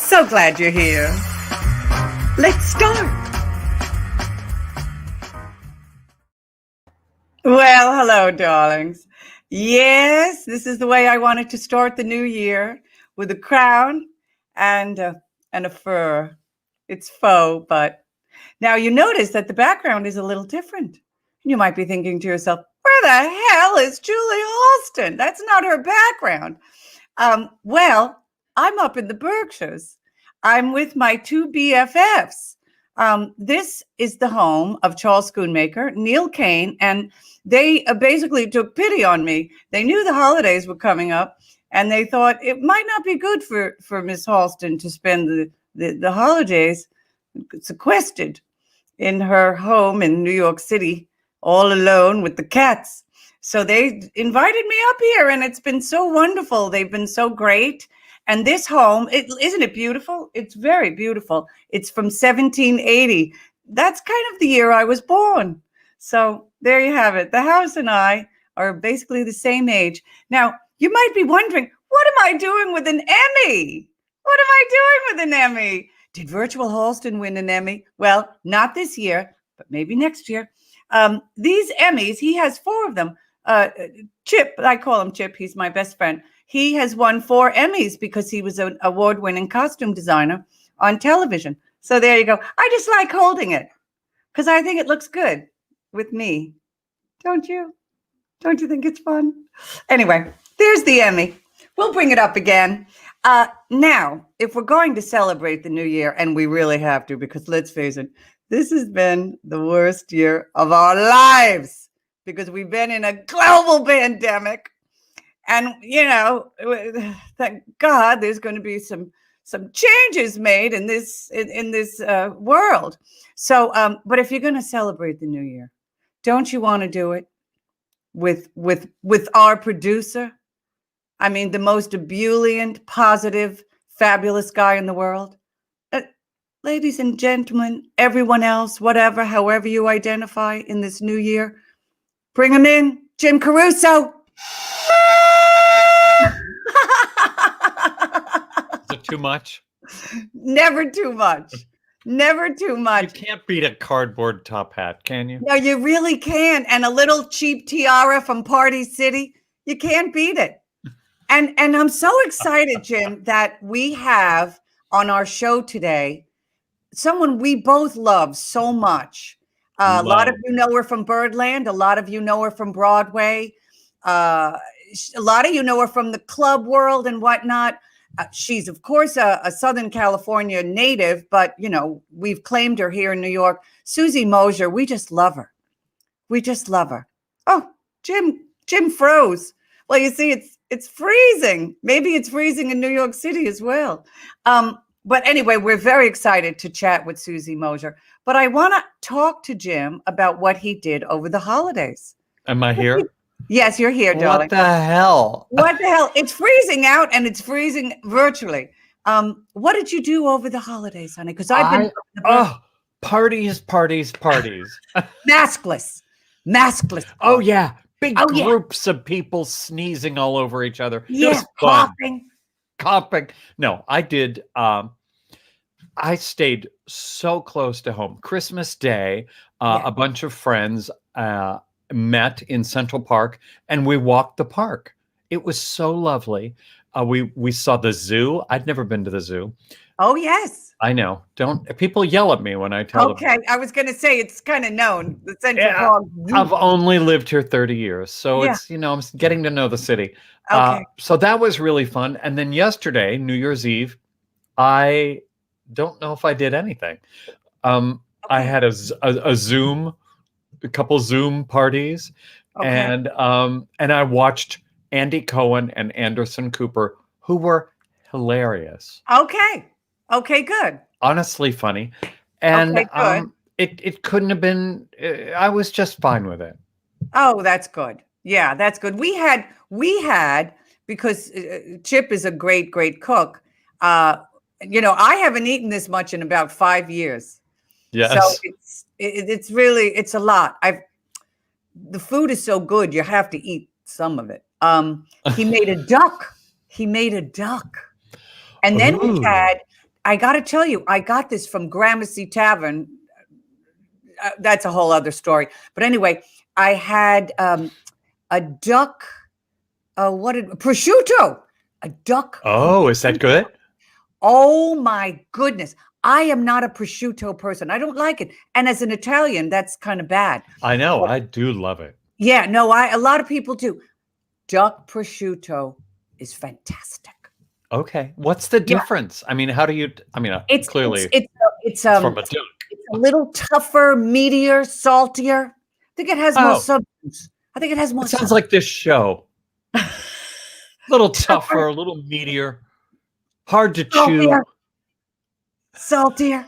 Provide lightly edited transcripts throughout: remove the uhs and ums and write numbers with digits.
So glad you're here. Let's start. Well, hello, darlings. Yes, this is the way I wanted to start the new year, with a crown and a fur. It's faux, but now you notice that the background is a little different. You might be thinking to yourself, where the hell is Julie Halston? That's not her background. Well, I'm up in the Berkshires. I'm with my two BFFs. This is the home of Charles Schoonmaker, Neil Kane, and they basically took pity on me. They knew the holidays were coming up, and they thought it might not be good for Miss Halston to spend the holidays sequestered in her home in New York City, all alone with the cats. So they invited me up here, and it's been so wonderful. They've been so great. And this home, isn't it beautiful? It's very beautiful. It's from 1780. That's kind of the year I was born. So there you have it. The house and I are basically the same age. Now, you might be wondering, what am I doing with an Emmy? What am I doing with an Emmy? Did Virtual Halston win an Emmy? Well, not this year, but maybe next year. These Emmys, he has 4 of them. Chip, I call him Chip. He's my best friend. He has won 4 Emmys because he was an award-winning costume designer on television. So there you go. I just like holding it because I think it looks good with me. Don't you? Don't you think it's fun? Anyway, there's the Emmy. We'll bring it up again. Now, if we're going to celebrate the new year, and we really have to, because let's face it, this has been the worst year of our lives because we've been in a global pandemic. And, you know, thank God there's going to be some changes made in this world. So, but if you're going to celebrate the new year, don't you want to do it with our producer? I mean, the most ebullient, positive, fabulous guy in the world. Ladies and gentlemen, everyone else, whatever, however you identify in this new year, bring him in, Jim Caruso. Is it too much? Never too much. Never too much. You can't beat a cardboard top hat, can you? No, you really can. And a little cheap tiara from Party City. You can't beat it. And I'm so excited, Jim, that we have on our show today someone we both love so much. A lot of you know her from Birdland. A lot of you know her from Broadway. A lot of you know her from the club world and whatnot. She's, of course, a Southern California native, but, you know, we've claimed her here in New York. Susie Mosher, we just love her. We just love her. Oh, Jim froze. Well, you see, it's freezing. Maybe it's freezing in New York City as well. But anyway, we're very excited to chat with Susie Mosher. But I want to talk to Jim about what he did over the holidays. Am I here? Yes, you're here, darling. What the hell? What the hell? It's freezing out and it's freezing virtually. What did you do over the holidays, honey? Because I've been parties. Maskless. Oh yeah, big groups of people sneezing all over each other. Yeah, coughing. No, I did. I stayed so close to home. Christmas Day, a bunch of friends met in Central Park, and we walked the park. It was so lovely. We saw the zoo. I'd never been to the zoo. Oh yes, I know. Don't people yell at me when I tell them? Okay, I was going to say it's kind of known. The Central Park Zoo. I've only lived here 30 years, so it's I'm getting to know the city. Okay. So that was really fun. And then yesterday, New Year's Eve, I don't know if I did anything. I had a Zoom. A couple Zoom parties, and I watched Andy Cohen and Anderson Cooper, who were hilarious. Okay, good. Honestly funny, and it couldn't have been. I was just fine with it. Oh, that's good. Yeah, that's good. We had because Chip is a great cook. You know, I haven't eaten this much in about 5 years. Yes. So it's really a lot. The food is so good, you have to eat some of it. He made a duck. And then we had I got to tell you, I got this from Gramercy Tavern. That's a whole other story. But anyway, I had a duck. Prosciutto? A duck. Oh, is that good? Oh my goodness. I am not a prosciutto person. I don't like it. And as an Italian, that's kind of bad. I know. I do love it. Yeah, no, a lot of people do. Duck prosciutto is fantastic. Okay. What's the difference? I mean, how do you, clearly It's from a duck. It's a little tougher, meatier, saltier. I think it has more substance. I think it has more. It sounds like this show. A little tougher, a little meatier, hard to chew. Saltier.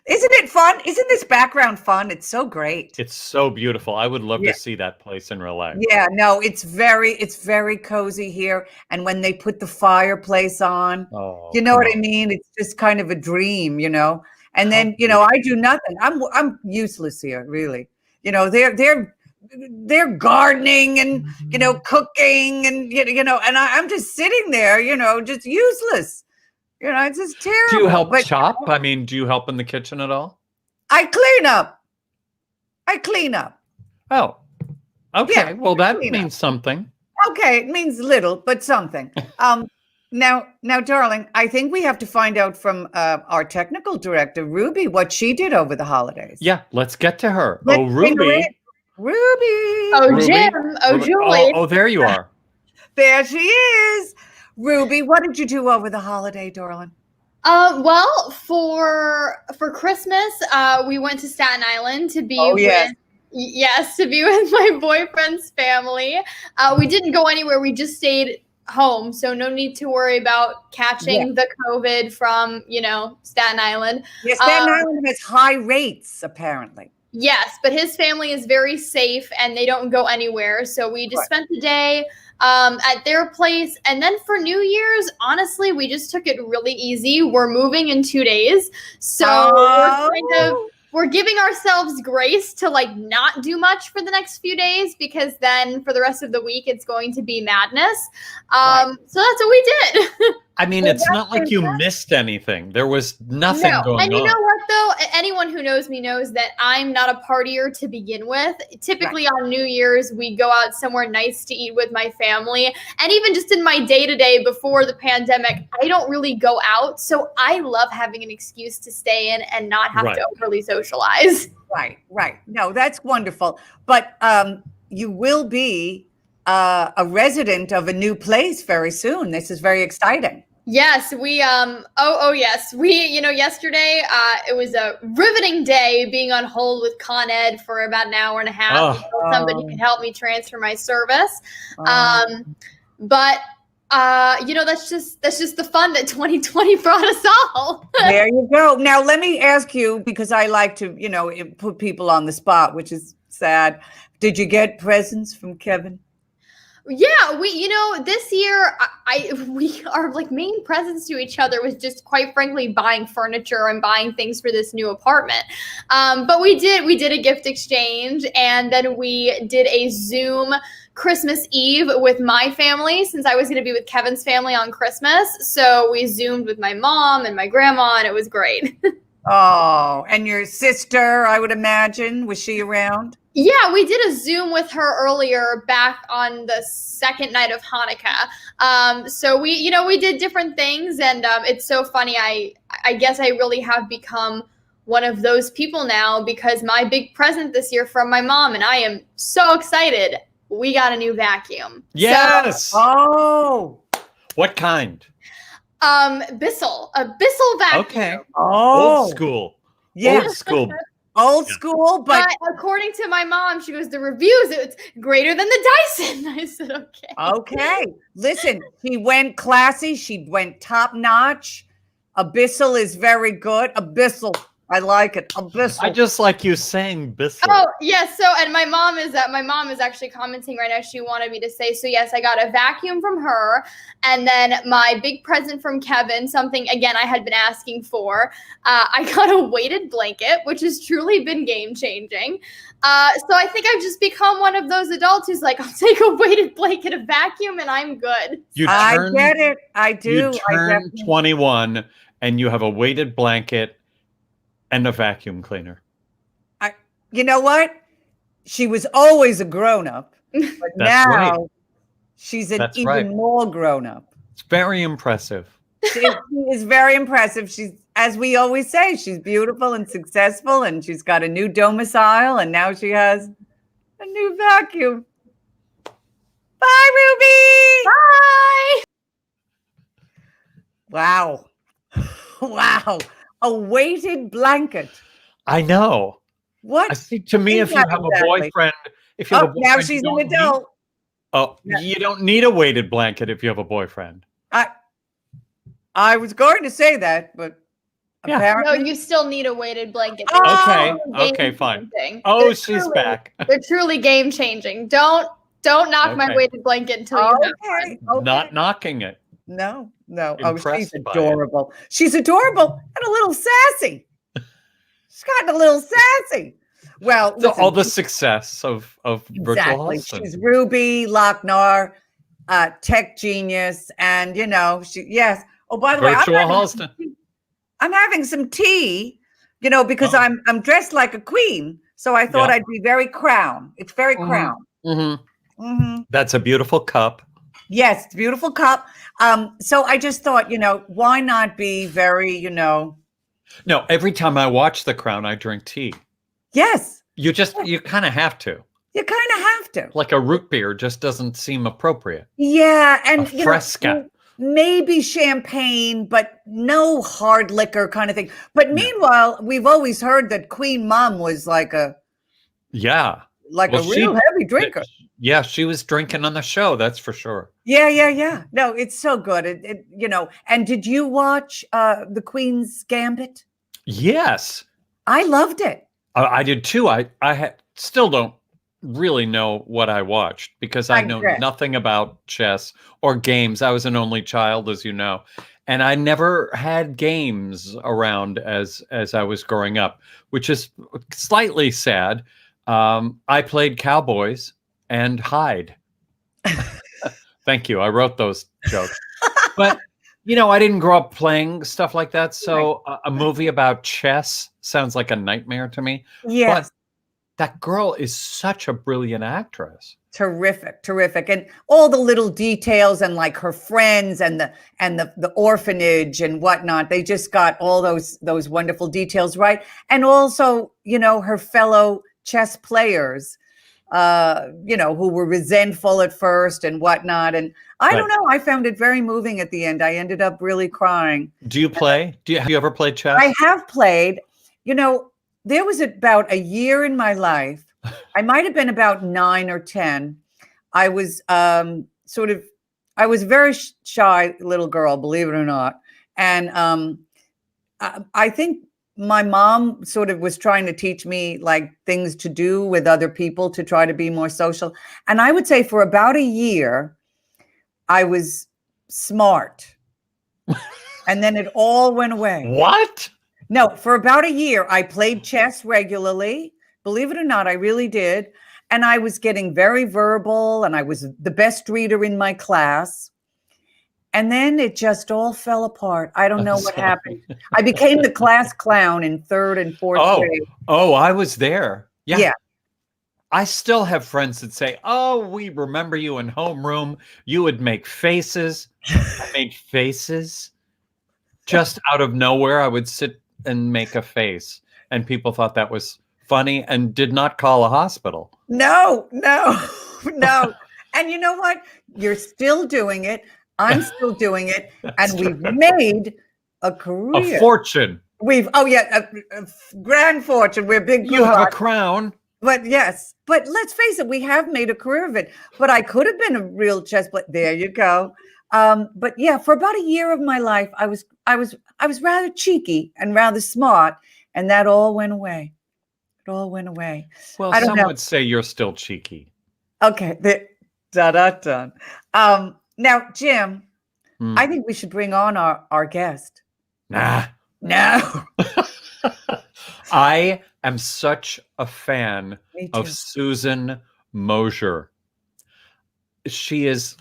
Isn't it fun? Isn't this background fun? It's so great. It's so beautiful. I would love to see that place in real life. Yeah, no, it's very cozy here. And when they put the fireplace on, you know what I mean? It's just kind of a dream, you know. And then, you know, I do nothing. I'm useless here, really. You know, they're gardening and, you know, cooking and, you know, and I'm just sitting there, you know, just useless. You know, it's just terrible. Do you help chop? I mean, do you help in the kitchen at all? I clean up. Oh, okay. Yeah, well, that means something. Okay, it means little, but something. Now, darling, I think we have to find out from our technical director, Ruby, what she did over the holidays. Yeah, let's get to her. Ruby. Oh, Ruby. Jim. Oh, Julie. Oh, there you are. There she is. Ruby, what did you do over the holiday, darling? Well, for Christmas, we went to Staten Island to be to be with my boyfriend's family. We didn't go anywhere. We just stayed home, so no need to worry about catching the COVID from, you know, Staten Island. Yeah, Staten Island has high rates, apparently. Yes, but his family is very safe and they don't go anywhere. So we just spent the day at their place. And then for New Year's, honestly, we just took it really easy. We're moving in 2 days. So we're giving ourselves grace to like not do much for the next few days, because then for the rest of the week, it's going to be madness. So that's what we did. I mean, it's not like you missed anything. There was nothing going on. And you know what, though? Anyone who knows me knows that I'm not a partier to begin with. Typically on New Year's, we go out somewhere nice to eat with my family. And even just in my day-to-day before the pandemic, I don't really go out. So I love having an excuse to stay in and not have to overly socialize. Right. No, that's wonderful. But you will be a resident of a new place very soon. This is very exciting. Yes, we yes. We, you know, yesterday it was a riveting day being on hold with Con Ed for about an hour and a half until somebody could help me transfer my service. But you know, that's just the fun that 2020 brought us all. There you go. Now let me ask you, because I like to, you know, put people on the spot, which is sad. Did you get presents from Kevin? Yeah, we, you know, this year our like main presents to each other was just, quite frankly, buying furniture and buying things for this new apartment. But we did a gift exchange, and then we did a Zoom Christmas Eve with my family, since I was going to be with Kevin's family on Christmas. So we Zoomed with my mom and my grandma, and it was great. Oh, and your sister, I would imagine, was she around? Yeah, we did a Zoom with her earlier, back on the second night of Hanukkah. So we did different things, and it's so funny. I guess I really have become one of those people now, because my big present this year from my mom, and I am so excited, we got a new vacuum. Yes. What kind? Bissell, a Bissell vacuum. Okay. Old school. Yeah. Old school. Old school, but according to my mom, she goes, the reviews, it's greater than the Dyson. I said, okay. Okay. Listen, she went classy. She went top notch. A Bissell is very good. A Bissell. I like it. Abyssal. I just like you saying Bissell. Oh, yes. So, and my mom is actually commenting right now. She wanted me to say, so yes, I got a vacuum from her. And then my big present from Kevin, something, again, I had been asking for. I got a weighted blanket, which has truly been game changing. So I think I've just become one of those adults who's like, I'll take a weighted blanket, a vacuum, and I'm good. I get it. I do. You turn 21 and you have a weighted blanket and a vacuum cleaner. You know what? She was always a grown-up, but now right. she's an even more grown-up. It's very impressive. She is very impressive. She's, as we always say, she's beautiful and successful, and she's got a new domicile, and now she has a new vacuum. Bye, Ruby. Bye. Wow. Wow. A weighted blanket. I know. What? I think to me, if you have a boyfriend, now she's an adult. You don't need a weighted blanket if you have a boyfriend. I was going to say that, but apparently. No, you still need a weighted blanket. Okay, fine. She's back. They're truly game changing. Don't knock my weighted blanket until you have one. Not knocking it. No. Impressed She's adorable. She's adorable and a little sassy. She's gotten a little sassy. Well, listen, all the success of Virtual Halston. She's Ruby Lochnar, tech genius, and yes. Oh, by the way, I'm having some tea, because I'm dressed like a queen, so I thought I'd be very crown. It's very crown. Mm-hmm. That's a beautiful cup. Yes, it's a beautiful cup. So I just thought, why not be very, No, every time I watch The Crown, I drink tea. Yes. You kind of have to. You kind of have to. Like a root beer just doesn't seem appropriate. Yeah. And a Fresca. Maybe champagne, but no hard liquor kind of thing. But meanwhile, we've always heard that Queen Mom was like a real heavy drinker. Yeah, she was drinking on the show, that's for sure. Yeah. No, it's so good. And did you watch The Queen's Gambit? Yes. I loved it. I did too. I still don't really know what I watched because I know nothing about chess or games. I was an only child, as you know, and I never had games around as I was growing up, which is slightly sad. I played cowboys and hide. Thank you. I wrote those jokes. But, I didn't grow up playing stuff like that. So a movie about chess sounds like a nightmare to me. Yes. But that girl is such a brilliant actress. Terrific. And all the little details and like her friends and the orphanage and whatnot, they just got all those wonderful details right. And also, her fellow chess players, who were resentful at first and whatnot. And I don't know, I found it very moving at the end. I ended up really crying. Do you play? Have you ever played chess? I have played. There was about a year in my life, I might have been about 9 or 10. I was I was a very shy little girl, believe it or not. And I think my mom sort of was trying to teach me like things to do with other people to try to be more social. And I would say for about a year, I was smart. And then it all went away. What? No, for about a year, I played chess regularly. Believe it or not, I really did. And I was getting very verbal and I was the best reader in my class. And then it just all fell apart. I don't know what happened. I became the class clown in 3rd and 4th grade. Oh, I was there. Yeah. I still have friends that say, "Oh, we remember you in homeroom. You would make faces." I made faces just out of nowhere. I would sit and make a face, and people thought that was funny and did not call a hospital. No. And you know what? You're still doing it. I'm still doing it. And we've made a career. A fortune. A grand fortune. We're big. You have a crown. But yes, but let's face it, we have made a career of it. But I could have been a real chess player. There you go. But yeah, for about a year of my life, I was rather cheeky and rather smart. And that all went away. It all went away. Well, I don't some know. would say you're still cheeky. Okay. Dun. Now, Jim, I think we should bring on our guest. Nah. No. I am such a fan Me too. of Susan Mosher. She is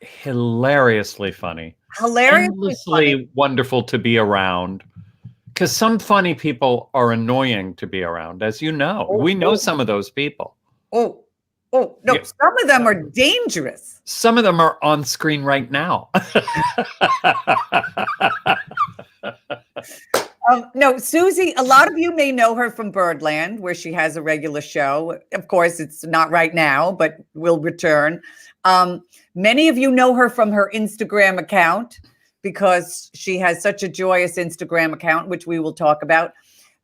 hilariously funny. Hilariously funny. Endlessly wonderful to be around. Because some funny people are annoying to be around, as you know. We know some of those people. Oh, no, Yeah. some of them are dangerous. Some of them are on screen right now. No, Susie, a lot of you may know her from Birdland, where she has a regular show. Of course, it's not right now, but will return. Many of you know her from her Instagram account because she has such a joyous Instagram account, which we will talk about.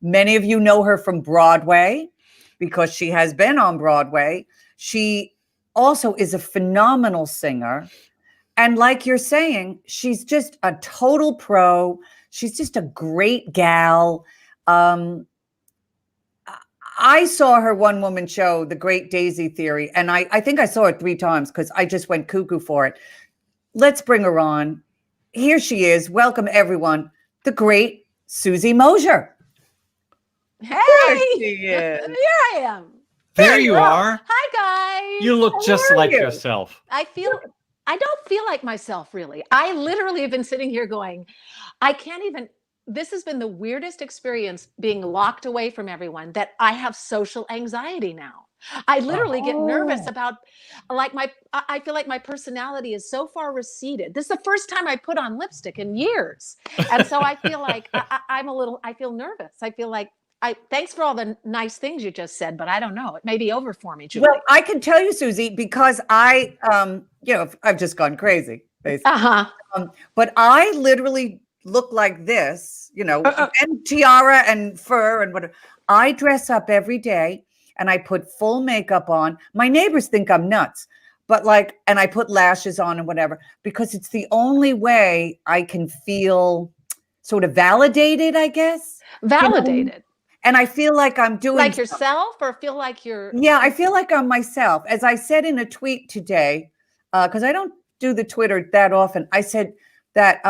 Many of you know her from Broadway because she has been on Broadway. She also is a phenomenal singer. And like you're saying, she's just a total pro. She's just a great gal. I saw her one-woman show, The Great Daisy Theory, and I think I saw it 3 times because I just went cuckoo for it. Let's bring her on. Here she is. Welcome, everyone. The great Susie Mosher. Hey, There she is. here I am. There you are. Hi, guys. You look just are like you? yourself. I don't feel like myself, really. I literally have been sitting here going, I can't even. This has been the weirdest experience being locked away from everyone that I have social anxiety now. I literally get nervous about, I feel like my personality is so far receded. This is the first time I put on lipstick in years. And so I feel like I feel nervous. I feel like, thanks for all the nice things you just said, but I don't know. It may be over for me, Julie. Well, I can tell you, Susie, because I've just gone crazy, basically. But I literally look like this, and tiara and fur and whatever. I dress up every day and I put full makeup on. My neighbors think I'm nuts, but and I put lashes on and whatever, because it's the only way I can feel sort of validated, I guess. Validated. And I feel like I'm doing like yourself, or feel like you're. Yeah, I feel like I'm myself. As I said in a tweet today, because I don't do the Twitter that often, I said that,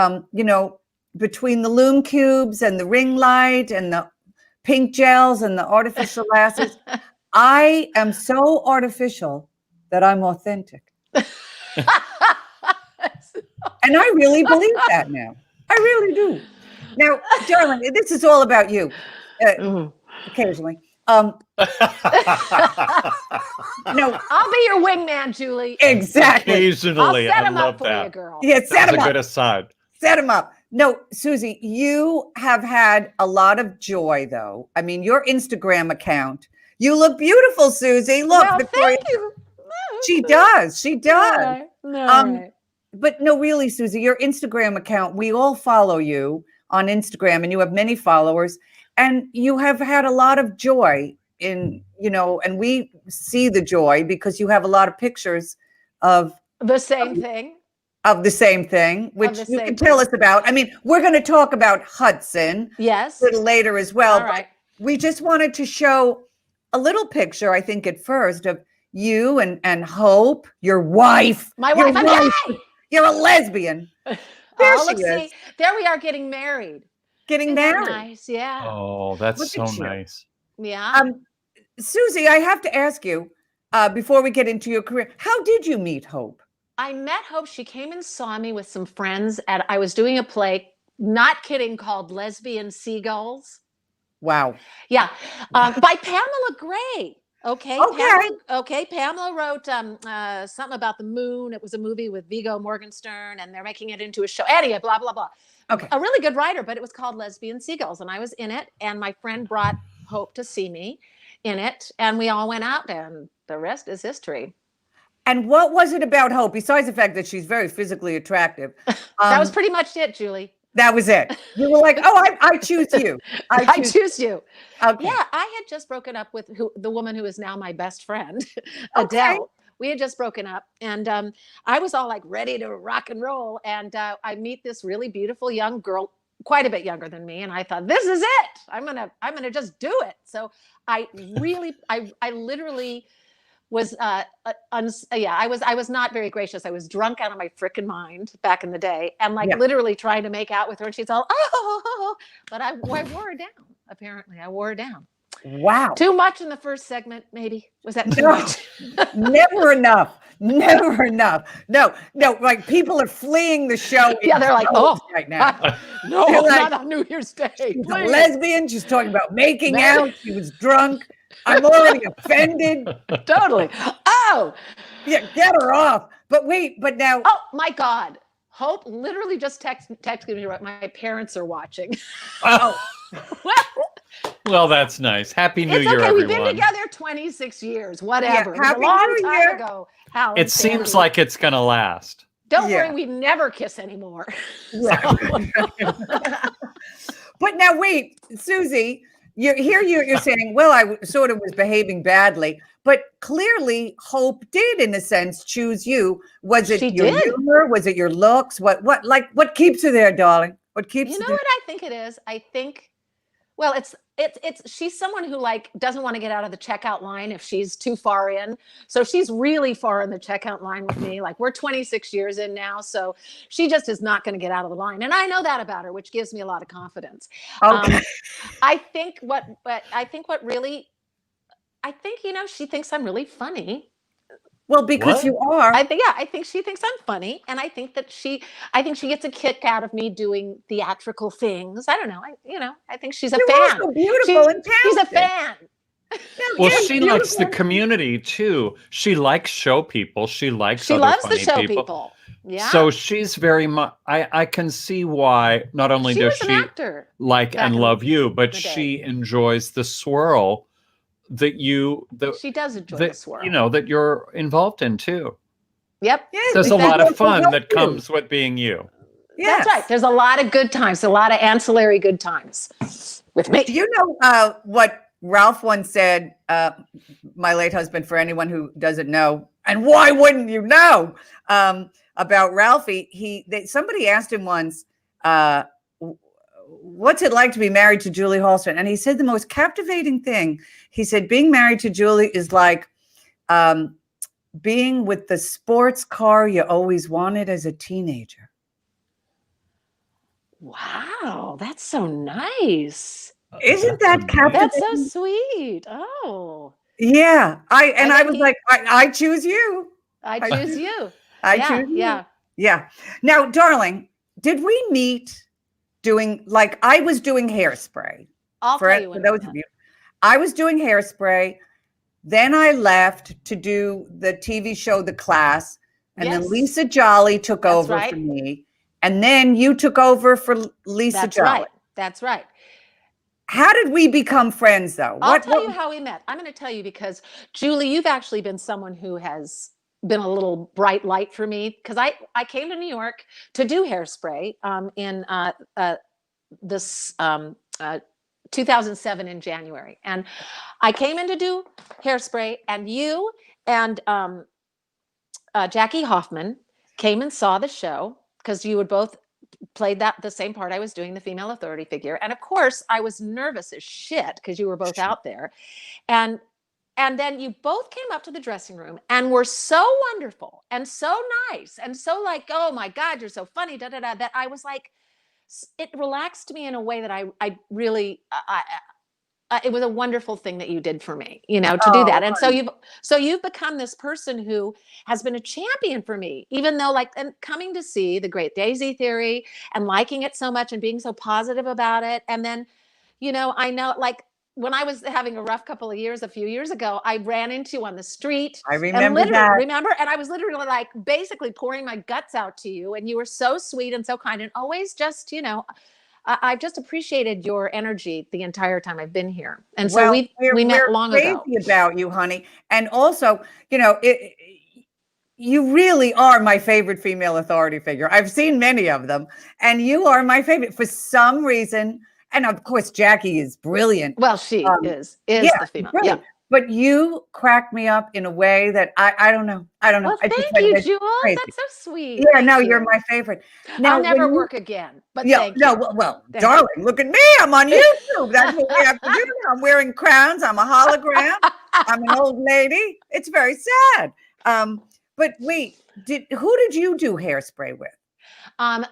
between the Loom Cubes and the ring light and the pink gels and the artificial lashes, I am so artificial that I'm authentic. And I really believe that now. I really do. Now, darling, this is all about you. Occasionally. No, I'll be your wingman, Julie. Exactly. Occasionally, I'll set I him love up for that. you, girl. Yeah, set That's him a up. good aside. Set him up. No, Susie, you have had a lot of joy, though. I mean, your Instagram account. You look beautiful, Susie. Look, Well, Victoria. thank you. She does. She does. All right. All right. But no, really, Susie, your Instagram account, we all follow you on Instagram and you have many followers and you have had a lot of joy and we see the joy because you have a lot of pictures of The same thing. Of the same thing, which you can tell us about. I mean, we're going to talk about Hudson Yes. a little later as well. All right. We just wanted to show a little picture, I think, at first of you and Hope, your wife. My wife. I'm gay. You're a lesbian. There Look, she is. see, there we are getting married. Getting Isn't that married. nice? Yeah. Oh, that's Look so at you. nice. Yeah. Susie, I have to ask you, before we get into your career, how did you meet Hope? I met Hope. She came and saw me with some friends I was doing a play, not kidding, called Lesbian Seagulls. Wow. Yeah. By Pamela Gray. Okay. Pamela wrote something about the moon. It was a movie with Viggo Mortensen, and they're making it into a show. Anyway, blah, blah, blah. Okay. A really good writer, but it was called Lesbian Seagulls, and I was in it, and my friend brought Hope to see me in it, and we all went out, and the rest is history. And what was it about Hope, besides the fact that she's very physically attractive? That was pretty much it, Julie. That was it. You were like, oh, I choose you. I choose you. Okay. Yeah, I had just broken up with the woman who is now my best friend, Adele. We had just broken up, and I was all like ready to rock and roll. And I meet this really beautiful young girl, quite a bit younger than me, and I thought, this is it. I'm gonna just do it. So I literally was I was not very gracious. I was drunk out of my frickin' mind back in the day, and literally trying to make out with her, and she's all but I wore her down. Apparently, I wore her down. Wow. Too much in the first segment, maybe. Was that too No, much? never enough. Never enough. No, like people are fleeing the show. Yeah, they're like, right now. No, They're like, not on New Year's Day. She's a lesbian. She's talking about making out. She was drunk. I'm already offended. Totally. Oh. Yeah, get her off. But wait, but now. Oh, my God. Hope literally just texted me what my parents are watching. Oh. Well, that's nice. Happy New Year, okay. everyone. We've been together 26 years, whatever. Yeah, It was a long time ago. It seems like it's going to last. Don't worry, we never kiss anymore. But now wait, Susie, you're saying, well, I sort of was behaving badly, but clearly Hope did, in a sense, choose you. Was it your humor? Was it your looks? What keeps her there, darling? What keeps you know what I think it is? I think, well, it's she's someone who doesn't want to get out of the checkout line if she's too far in. So she's really far in the checkout line with me. Like, we're 26 years in now, so she just is not going to get out of the line. And I know that about her, which gives me a lot of confidence. Okay. I think she thinks I'm really funny. Well, because you are. I think she thinks I'm funny, and I think she gets a kick out of me doing theatrical things. I don't know. I think she's a fan. You're also beautiful and talented. She's a fan. Well, she likes the community too. She likes show people. She loves the show people. Yeah. So she's very much. I can see why. Not only does she like and love you, but she enjoys the swirl that she does enjoy the swirl. That you're involved in too. Yep. Yes, there's a lot of fun that comes with being you. Yes. That's right. There's a lot of good times, a lot of ancillary good times with me. Do you know what Ralph once said, my late husband, for anyone who doesn't know, and why wouldn't you know, about Ralphie? Somebody asked him once, what's it like to be married to Julie Halston? And he said the most captivating thing. He said, being married to Julie is like being with the sports car you always wanted as a teenager. Wow, that's so nice. Isn't that captivating? That's so sweet. Oh. Yeah. I was like, I choose you. I choose you. I choose you. Yeah. Yeah. Now, darling, did we meet I was doing Hairspray. For those of you. I was doing Hairspray. Then I left to do the TV show, The Class. And then Lisa Jolly took over for me. And then you took over for Lisa Jolly. That's right. How did we become friends, though? I'll tell you how we met. I'm going to tell you because, Julie, you've actually been someone who has been a little bright light for me, because I came to New York to do Hairspray in this 2007 in January. And I came in to do Hairspray, and you and Jackie Hoffman came and saw the show, because you had both played the same part I was doing, the female authority figure. And of course, I was nervous as shit because you were both out there. And then you both came up to the dressing room and were so wonderful and so nice and so like, oh my God, you're so funny, that I was like, it relaxed me in a way that I really, it was a wonderful thing that you did for me, to do that. And so you've become this person who has been a champion for me, even though and coming to see The Great Daisy Theory and liking it so much and being so positive about it. And then, I know when I was having a rough couple of years, a few years ago, I ran into you on the street. I remember that. Remember? And I was literally basically pouring my guts out to you. And you were so sweet and so kind and always just, I've just appreciated your energy the entire time I've been here. And so we met long ago. We're crazy about you, honey. And also, you really are my favorite female authority figure. I've seen many of them, and you are my favorite for some reason. And of course, Jackie is brilliant. Well, she is the female. Brilliant. Yeah. But you crack me up in a way that I don't know. I don't know. Well, I just thank find you, it Jules. crazy. That's so sweet. Yeah, Thank no, you. you're my favorite. Now, I'll never when you, work again, but yeah, thank no, you. well, Thank darling, look at me. I'm on YouTube. That's what we have to do now. I'm wearing crowns. I'm a hologram. I'm an old lady. It's very sad. But wait, who did you do Hairspray with?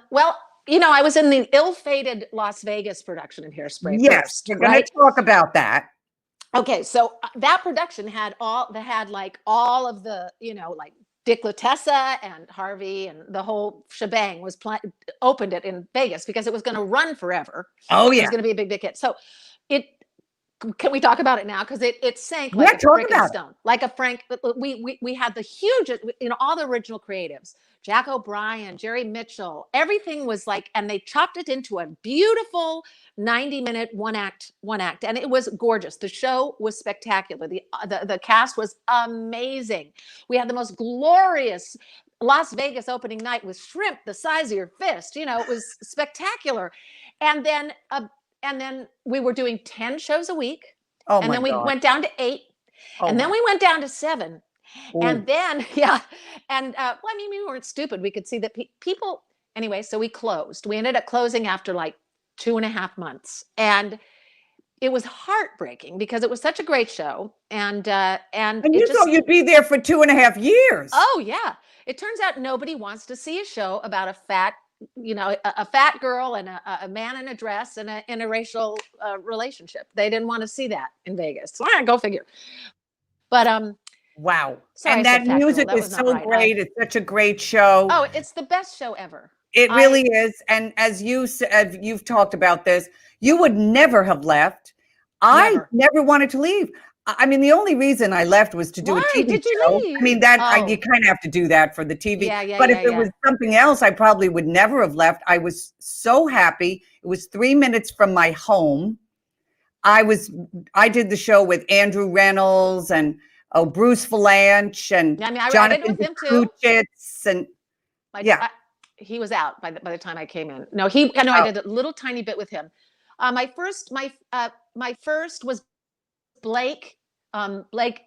Well, I was in the ill-fated Las Vegas production of Hairspray Yes, first, we're going to right? talk about that. Okay, so that production had like all of the, like Dick Latessa and Harvey and the whole shebang was opened it in Vegas because it was going to run forever. Oh, It yeah. was going to be a big, big hit. So can we talk about it now? Because it sank Yeah, like a talk brick about and stone. Like a Frank, we had the huge, all the original creatives, Jack O'Brien, Jerry Mitchell, everything was like, and they chopped it into a beautiful 90-minute one act, and it was gorgeous. The show was spectacular. The cast was amazing. We had the most glorious Las Vegas opening night with shrimp the size of your fist. It was spectacular. And then we were doing 10 shows a week. Oh, and my then we God. went down to 8. Oh, and then we went down to 7. Ooh. And then, yeah. And well, I mean, we weren't stupid. We could see that people, anyway, so we closed. We ended up closing after like 2.5 months. And it was heartbreaking because it was such a great show. And you thought you'd be there for 2.5 years. Oh, yeah. It turns out nobody wants to see a show about a fat, a fat girl and a man in a dress and in a racial relationship. They didn't want to see that in Vegas. So go figure. But wow. Sorry, and that music is so great. It's such a great show. Oh, it's the best show ever. It really is. And as you've talked about this, you would never have left. I never wanted to leave. I mean, the only reason I left was to do a TV show. Leave? I mean, you kind of have to do that for the TV. Yeah, but if it was something else, I probably would never have left. I was so happy. It was 3 minutes from my home. I did the show with Andrew Reynolds and Bruce Valanche and Jonathan Kuchitz and he was out by the time I came in. No, I did a little tiny bit with him. My first was Blake Blake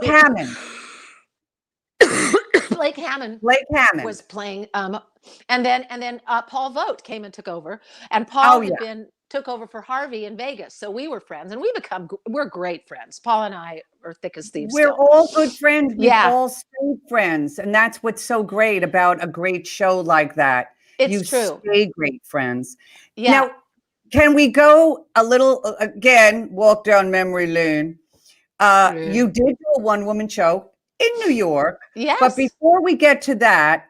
Hammond. Blake Hammond was playing, and then Paul Vogt came and took over, and Paul took over for Harvey in Vegas. So we were friends, and we're great friends. Paul and I are thick as thieves. We're all good friends. We've all stayed friends, and that's what's so great about a great show like that. It's true. You stay great friends. Yeah. Now, can we go a little again? Walk down memory lane. You did do a one-woman show in New York. Yes. But before we get to that,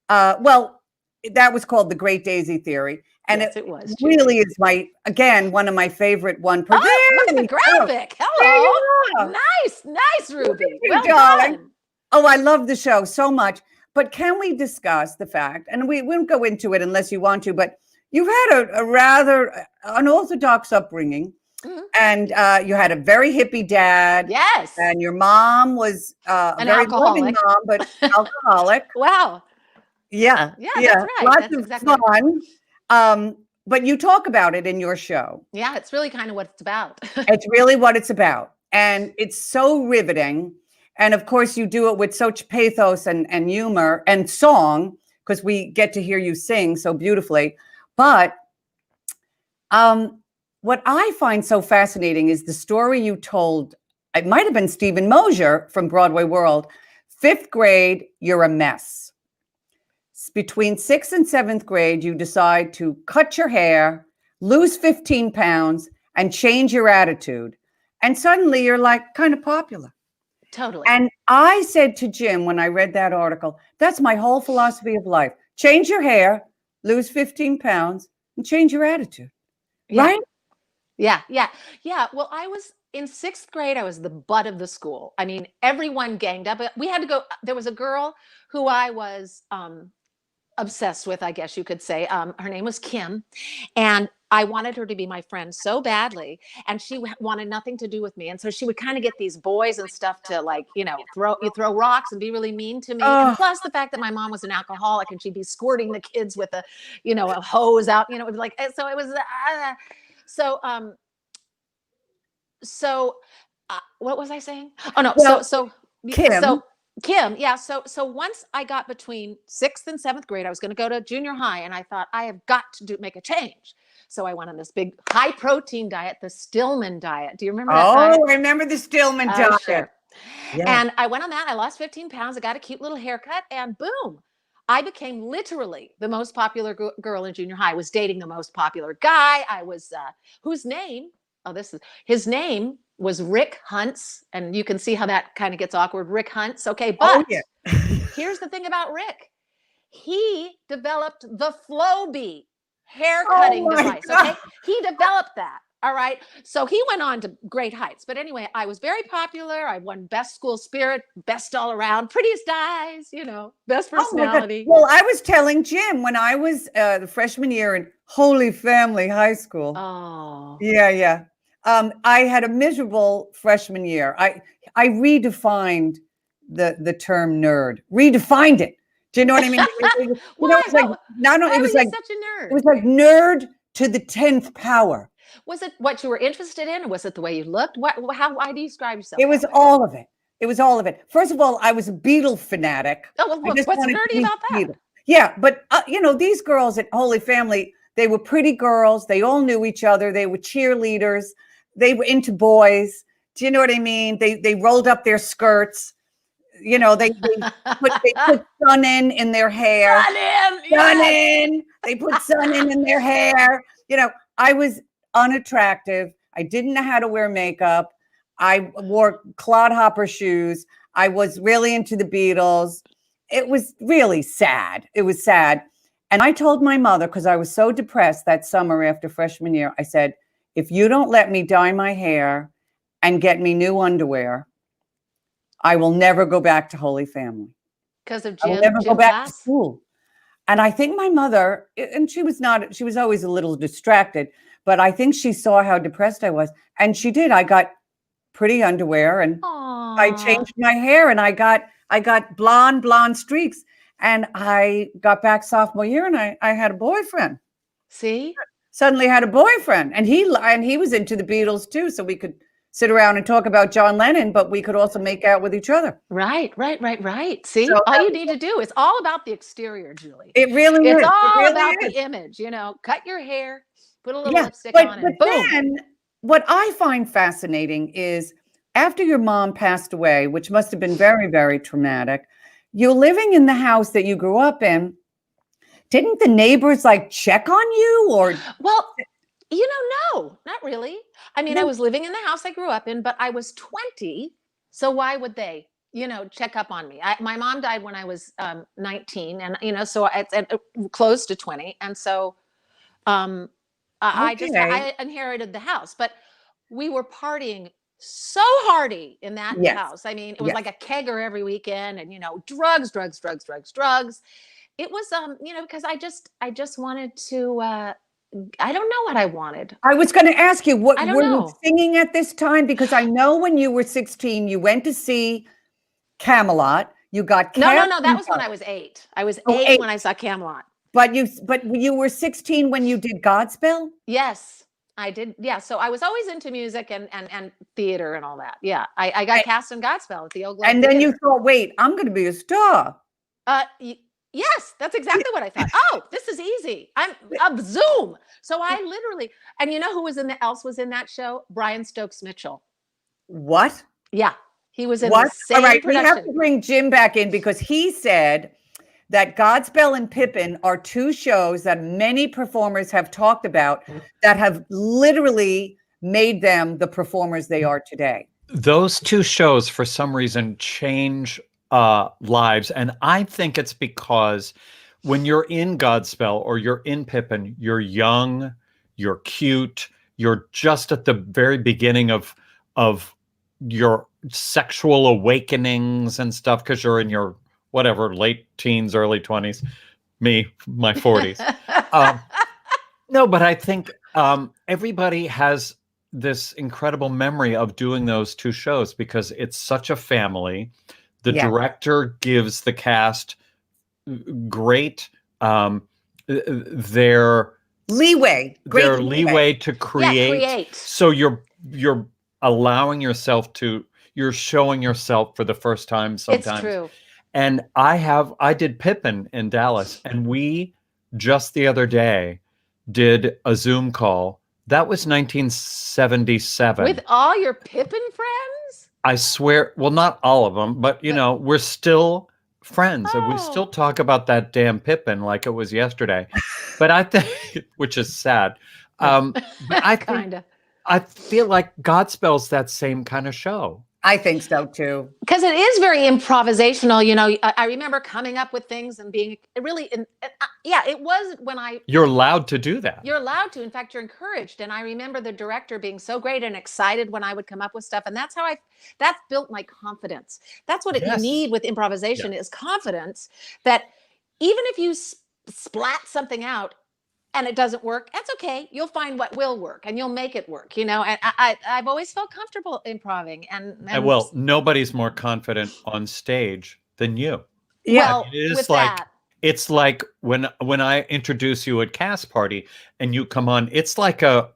that was called The Great Daisy Theory. And it was really is one of my favorite one. Look at the graphic. Hello. Nice, Ruby. Well done. Oh, I love the show so much. But can we discuss the fact, and we won't go into it unless you want to, but you've had a rather unorthodox upbringing. Mm-hmm. And you had a very hippie dad. Yes. And your mom was a very loving mom, but alcoholic. Wow. Yeah. Yeah, that's right. Lots of fun. But you talk about it in your show. Yeah, it's really kind of what it's about. It's really what it's about. And it's so riveting. And of course, you do it with such pathos and humor and song, because we get to hear you sing so beautifully. But what I find so fascinating is the story you told. It might have been Stephen Mosher from Broadway World. 5th grade, you're a mess. Between 6th and 7th grade, you decide to cut your hair, lose 15 pounds, and change your attitude. And suddenly you're like kind of popular. Totally. And I said to Jim when I read that article, that's my whole philosophy of life. Change your hair, lose 15 pounds, and change your attitude. Yeah. Right? Yeah. Well, I was in 6th grade. I was the butt of the school. I mean, everyone ganged up. We had to go. There was a girl who I was obsessed with, I guess you could say. Her name was Kim, and I wanted her to be my friend so badly, and she wanted nothing to do with me. And so she would kind of get these boys and stuff to throw rocks and be really mean to me. And plus the fact that my mom was an alcoholic and she'd be squirting the kids with a hose out, so it was so what was I saying? Oh no, Well, so Kim. Kim, yeah. So once I got between 6th and 7th grade, I was going to go to junior high, and I thought I have got to make a change. So I went on this big high protein diet, the Stillman diet. Do you remember that diet? Oh, I remember the Stillman diet. Sure. Yeah. And I went on that. I lost 15 pounds. I got a cute little haircut, and boom, I became literally the most popular girl in junior high. I was dating the most popular guy. I was whose name? Oh, his name was Rick Huntz, and you can see how that kind of gets awkward. Rick Huntz. Okay, but yeah. here's the thing about Rick. He developed the Flowbee hair cutting device. God. Okay, he developed that. All right. So he went on to great heights. But anyway, I was very popular. I won best school spirit, best all around, prettiest eyes, best personality. Well, I was telling Jim when I was the freshman year in Holy Family High School. Oh. Yeah. I had a miserable freshman year. I redefined the term nerd. Redefined it. Do you know what I mean? It was like it was like such a nerd. It was like nerd to the 10th power. Was it what you were interested in? Or was it the way you looked? Why do you describe yourself? It was all of it. It was all of it. First of all, I was a Beatle fanatic. Oh, well, what's nerdy about that? Beatles. Yeah, but these girls at Holy Family, they were pretty girls. They all knew each other. They were cheerleaders. They were into boys. Do you know what I mean? They rolled up their skirts. They put sun in their hair. Sun in. They put sun in their hair. I was unattractive. I didn't know how to wear makeup. I wore clodhopper shoes. I was really into the Beatles. It was really sad. It was sad. And I told my mother, because I was so depressed that summer after freshman year, I said, if you don't let me dye my hair and get me new underwear, I will never go back to Holy Family. Because of I will never go back to school. And I think my mother, and she was always a little distracted, but I think she saw how depressed I was. And she did. I got pretty underwear, and I changed my hair, and I got blonde streaks. And I got back sophomore year, and I had a boyfriend. See? Suddenly had a boyfriend. And he was into the Beatles too. So we could sit around and talk about John Lennon, but we could also make out with each other. Right. See, so all you need to do is all about the exterior, Julie. It really is. It's all really about is. the image, cut your hair, put a little lipstick on, and boom. Then what I find fascinating is after your mom passed away, which must have been very, very traumatic, you're living in the house that you grew up in. Didn't the neighbors check on you or? Well, no, not really. I mean, I was living in the house I grew up in, but I was 20. So why would they, check up on me? My mom died when I was 19, and so it's close to 20. And so I inherited the house, but we were partying so hardy in that house. I mean, it was like a kegger every weekend, and drugs. It was because I just wanted to I don't know what I wanted. I was going to ask you, what were you singing at this time? Because I know when you were 16, you went to see Camelot. You got No, that was when I was 8. I was 8 when I saw Camelot. But you were 16 when you did Godspell? Yes, I did. Yeah, so I was always into music and theater and all that. Yeah, I got cast in Godspell at the Old Globe And then Theater. you thought, wait, I'm going to be a star. Yes, that's exactly what I thought. Oh, this is easy. I'm a Zoom. So I literally, and who else was in that show? Brian Stokes Mitchell. What? Yeah, he was in the same All right, production. we have to bring Jim back in because he said that Godspell and Pippin are 2 shows that many performers have talked about that have literally made them the performers they are today. Those 2 shows, for some reason, change lives. And I think it's because when you're in Godspell or you're in Pippin, you're young, you're cute, you're just at the very beginning of your sexual awakenings and stuff, because you're in your late teens, early 20s. Me, my 40s. No, but I think everybody has this incredible memory of doing those 2 shows because it's such a family. The director gives the cast great their leeway to create. Yeah, create. So you're allowing yourself you're showing yourself for the first time sometimes. It's true. And I did Pippin in Dallas, and we just the other day did a Zoom call. That was 1977. With all your Pippin friends? I swear, well, not all of them, but we're still friends, and we still talk about that damn Pippin like it was yesterday. But I think, which is sad. But I feel like Godspell's that same kind of show. I think so too. Because it is very improvisational. I remember coming up with things and being really, it was when You're allowed to do that. You're allowed to. In fact, you're encouraged. And I remember the director being so great and excited when I would come up with stuff. And that's built my confidence. That's what you need with improvisation is confidence that even if you splat something out, and it doesn't work, that's okay. You'll find what will work and you'll make it work, And I've always felt comfortable improving. And well, nobody's more confident on stage than you. Yeah. Well, it is with like that, it's like when I introduce you at Cast Party and you come on, it's like a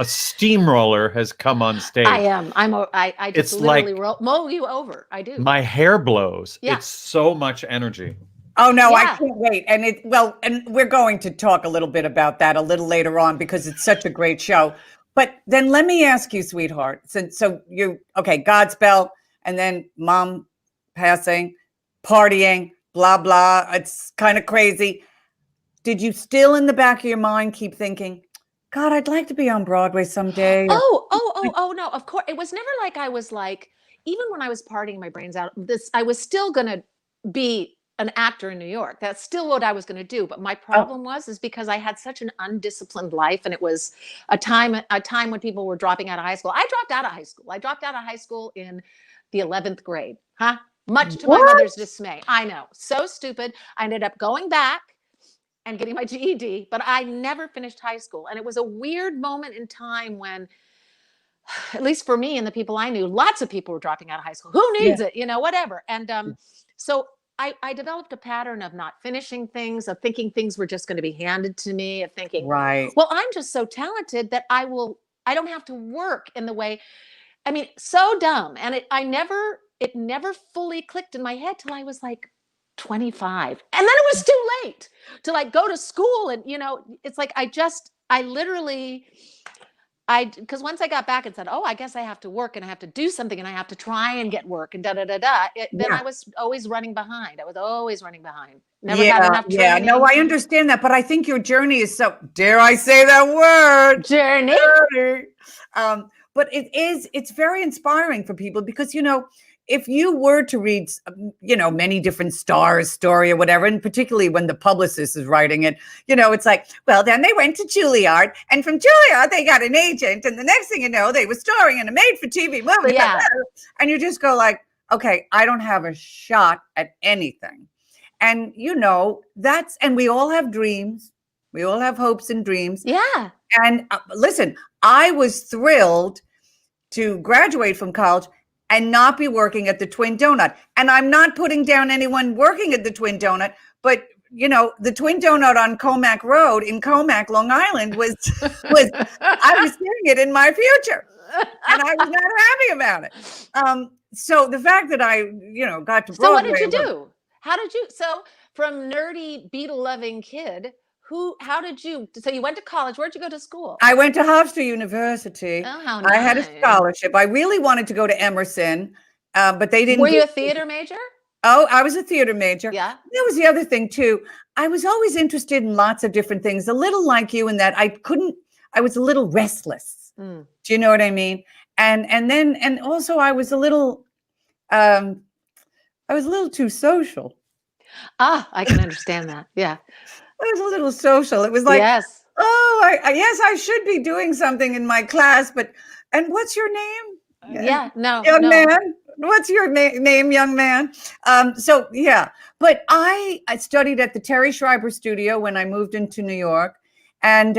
steamroller has come on stage. I am. I just It's literally like- mow you over. I do. My hair blows. Yeah. It's so much energy. Oh no, I Yeah. can't wait. And we're going to talk a little bit about that a little later on because it's such a great show. But then let me ask you, sweetheart, so Godspell, and then mom passing, partying, blah, blah. It's kind of crazy. Did you still in the back of your mind keep thinking, God, I'd like to be on Broadway someday? Oh, no, of course. It was never like I was like, even when I was partying my brains out, I was still going to be an actor in New York. That's still what I was going to do. But my problem is because I had such an undisciplined life, and it was a time when people were dropping out of high school. I dropped out of high school in the 11th grade. Much to my mother's dismay. I know. So stupid. I ended up going back and getting my GED, but I never finished high school. And it was a weird moment in time when, at least for me and the people I knew, lots of people were dropping out of high school. Who needs it? Whatever. And so I developed a pattern of not finishing things, of thinking things were just going to be handed to me, of thinking, Right. well, I'm just so talented that I don't have to work in the way, so dumb. And it never fully clicked in my head till I was like 25. And then it was too late to like go to school. And, it's like, because once I got back and said, I guess I have to work and I have to do something and I have to try and get work and then I was always running behind. Never had enough training. Yeah, no, I understand that. But I think your journey is so, dare I say that word? Journey. But it's very inspiring for people because, if you were to read, many different stars' story or whatever, and particularly when the publicist is writing it, it's like, well, then they went to Juilliard, and from Juilliard they got an agent, and the next thing you know, they were starring in a made-for-TV movie. Yeah. And you just go like, okay, I don't have a shot at anything. And and we all have dreams. We all have hopes and dreams. Yeah. And listen, I was thrilled to graduate from college and not be working at the Twin Donut. And I'm not putting down anyone working at the Twin Donut, but the Twin Donut on Comac Road in Comac, Long Island was I was seeing it in my future, and I was not happy about it. So the fact that I, got to Broadway. So what did you do? So from nerdy Beatle-loving kid, so you went to college. Where'd you go to school? I went to Hofstra University. Oh, how I had a nice. scholarship. I really wanted to go to Emerson, but they didn't. Were you a theater major? Oh, I was a theater major. Yeah. That was the other thing too. I was always interested in lots of different things, a little like you in that I was a little restless. Do you know what I mean? And also I was a little too social. I can understand that. Yeah. I was a little social. It was like, yes. Yes, I should be doing something in my class, and what's your name? Yeah, no. Young man, what's your name, young man? But I studied at the Terry Schreiber studio when I moved into New York. And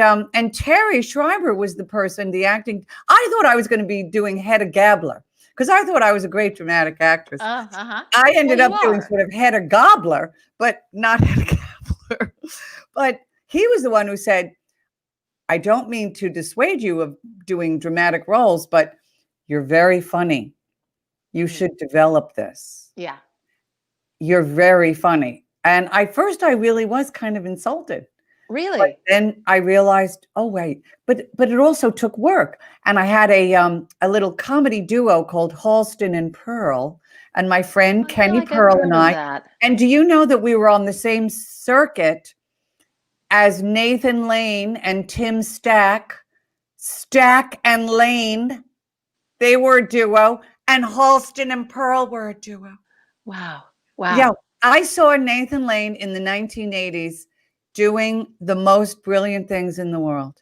Terry Schreiber was the person, the acting. I thought I was going to be doing Hedda Gabler because I thought I was a great dramatic actress. I ended up doing sort of Hedda Gabler, but not Hedda Gabler. But he was the one who said, I don't mean to dissuade you of doing dramatic roles, but you're very funny. You should develop this. Yeah. You're very funny. And I really was kind of insulted. Really? But then I realized, oh wait, but it also took work. And I had a little comedy duo called Halston and Pearl, and my friend I feel Kenny like I've Pearl heard and of I. that. And do you know that we were on the same circuit as Nathan Lane and Tim Stack and Lane? They were a duo, and Halston and Pearl were a duo. Wow. Wow. Yeah, I saw Nathan Lane in the 1980s doing the most brilliant things in the world.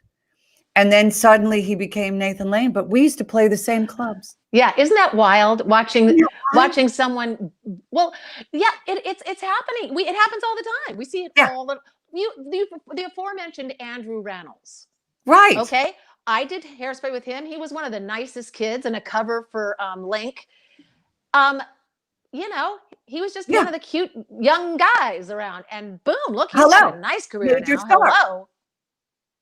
And then suddenly he became Nathan Lane, but we used to play the same clubs. Yeah, isn't that wild? Watching someone. Well, yeah, it's happening. It happens all the time. We see it all the aforementioned Andrew Reynolds. Right. Okay, I did Hairspray with him. He was one of the nicest kids, and a cover for Link. You know, he was just one of the cute young guys around, and boom, look, he's got a nice career now.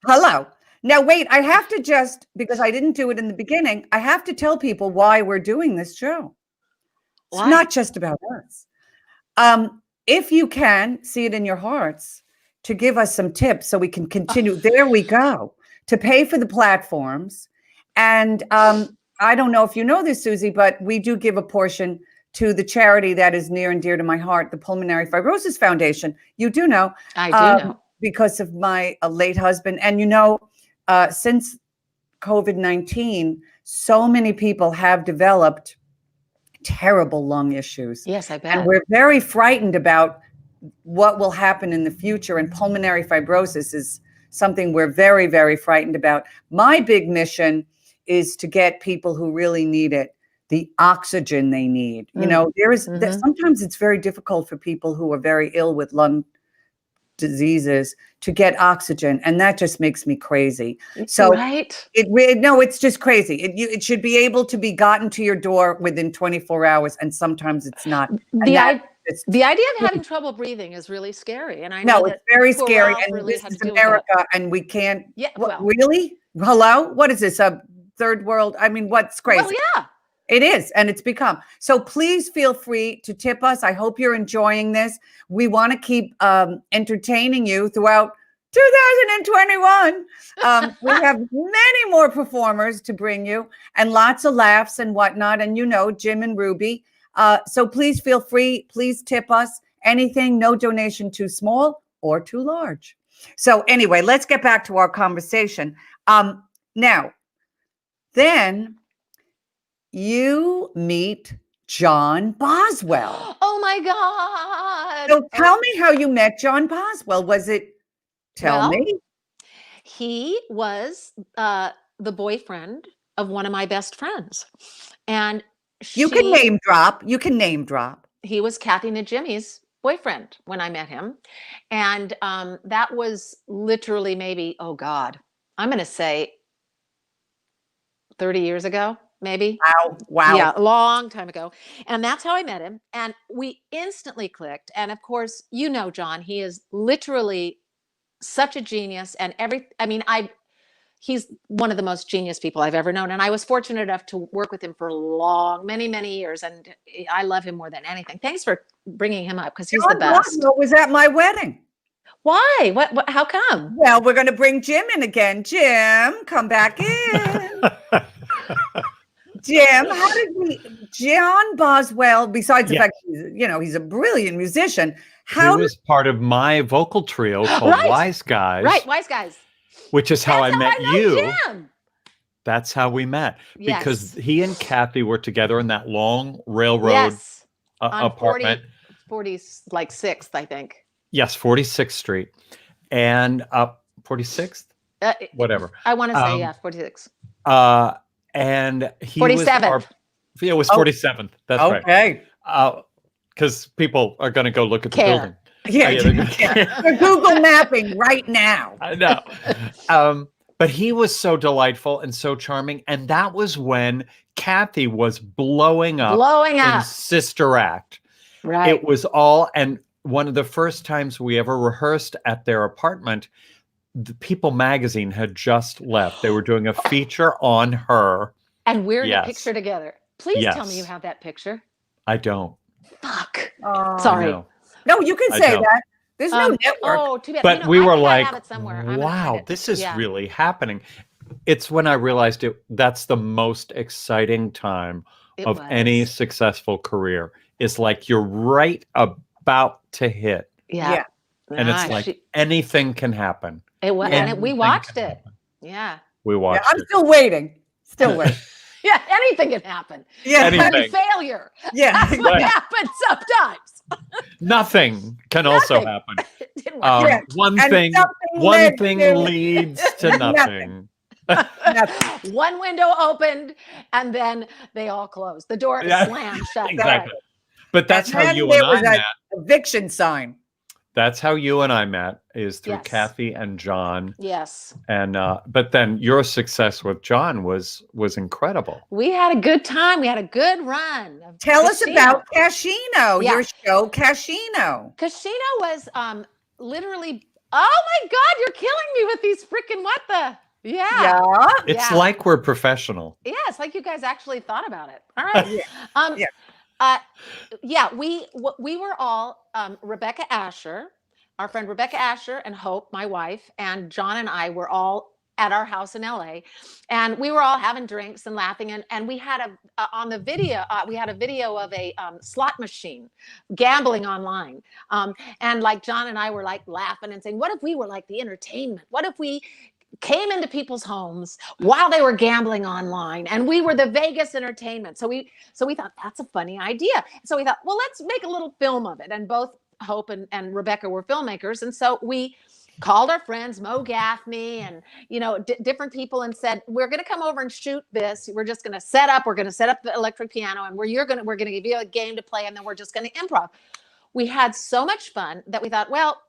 Hello. Now, wait, I have to just, because I didn't do it in the beginning, I have to tell people why we're doing this show. It's not just about us. If you can see it in your hearts to give us some tips so we can continue, there we go, to pay for the platforms. And I don't know if you know this, Susie, but we do give a portion to the charity that is near and dear to my heart, the Pulmonary Fibrosis Foundation. You do know. I do know. Because of my late husband. And since COVID-19, so many people have developed terrible lung issues. Yes, I bet. And we're very frightened about what will happen in the future. And pulmonary fibrosis is something we're very, very frightened about. My big mission is to get people who really need it the oxygen they need. Sometimes it's very difficult for people who are very ill with lung diseases to get oxygen, and that just makes me crazy. So it's just crazy. It should be able to be gotten to your door within 24 hours, and sometimes it's not. The idea of having trouble breathing is really scary, and I know it's very scary. And this is America, and we can't. Yeah, really? Hello, what is this? A third world? I mean, what's crazy? Well, yeah. It is, and it's become. So please feel free to tip us. I hope you're enjoying this. We want to keep entertaining you throughout 2021. We have many more performers to bring you, and lots of laughs and whatnot. And Jim and Ruby. So please feel free. Please tip us. Anything, no donation too small or too large. So anyway, let's get back to our conversation. Now, then you meet John Boswell. Oh my God. So tell me how you met John Boswell. Was it, tell me. He was the boyfriend of one of my best friends. And you can name drop. He was Kathy Najimy's boyfriend when I met him. And that was literally maybe, oh God, I'm going to say 30 years ago. Maybe. Wow. Yeah, a long time ago. And that's how I met him. And we instantly clicked. And of course, John, he is literally such a genius. And he's one of the most genius people I've ever known. And I was fortunate enough to work with him for many, many years. And I love him more than anything. Thanks for bringing him up because he's the best. Boswell was at my wedding. Why? What? How come? Well, we're going to bring Jim in again. Jim, come back in. Jim, John Boswell, besides the fact he's a brilliant musician. He was part of my vocal trio called Wise Guys. Right, Wise Guys. Which is how I met you. Jim. That's how we met. Because he and Kathy were together in that long railroad apartment. 6th, I think. Yes, 46th Street. And 46th? Whatever. I want to say, 46th. And he 47th. It was 47th. That's right. Okay. Because people are going to go look at the building. Yeah. They're Google mapping right now. I know. But he was so delightful and so charming. And that was when Kathy was blowing up in Sister Act. Right. It was all, and one of the first times we ever rehearsed at their apartment, the People magazine had just left. They were doing a feature on her. And we're in a Yes. picture together. Please tell me Yes. you have that picture. I don't. Fuck. Oh. Sorry. No. No, you can I say don't. that. There's no network. Oh, too bad. But You know, we I were think I like, have it somewhere. I'm gonna find wow, it. this is Yeah. really happening. It's when I realized that's the most exciting time It of was. any successful career. It's like you're right about to hit. Yeah. And it's like anything can happen. It was, Yeah. and we watched it. Yeah. We Yeah, watched I'm it. still waiting. Still waiting. Yeah, anything can happen. Yeah. Anything. Failure. Yeah. That's what Right. happens sometimes. Nothing can also Nothing. happen. It didn't work. Yeah. One And thing something led to- leads to nothing. Nothing. One window opened, and then they all closed. The door Yeah, slammed shut. Exactly. But that's And how then you there and I was met. an eviction sign. That's how you and I met, is through Yes. Kathy and John. Yes. And but then your success with John was incredible. We had a good time. We had a good run. of Tell us Cashino. about Cashino, Yeah. your show, Cashino. Cashino was literally, oh my God, you're killing me with these freaking what the? Yeah. Yeah. It's Yeah. like we're professional. Yeah, it's like you guys actually thought about it. All right. Yeah. We were all Rebecca Asher, our friend Rebecca Asher and Hope, my wife, and John and I were all at our house in LA, and we were all having drinks and laughing, and we had on the video we had a video of a slot machine gambling online, and like John and I were like laughing and saying, what if we were like the entertainment? What if we came into people's homes while they were gambling online and we were the Vegas entertainment? So we thought that's a funny idea. So we thought, well, let's make a little film of it. And both Hope and Rebecca were filmmakers. And so we called our friends, Mo Gaffney and, different people, and said, we're going to come over and shoot this. We're just going to set up the electric piano, and we're going to give you a game to play. And then we're just going to improv. We had so much fun that we thought, well,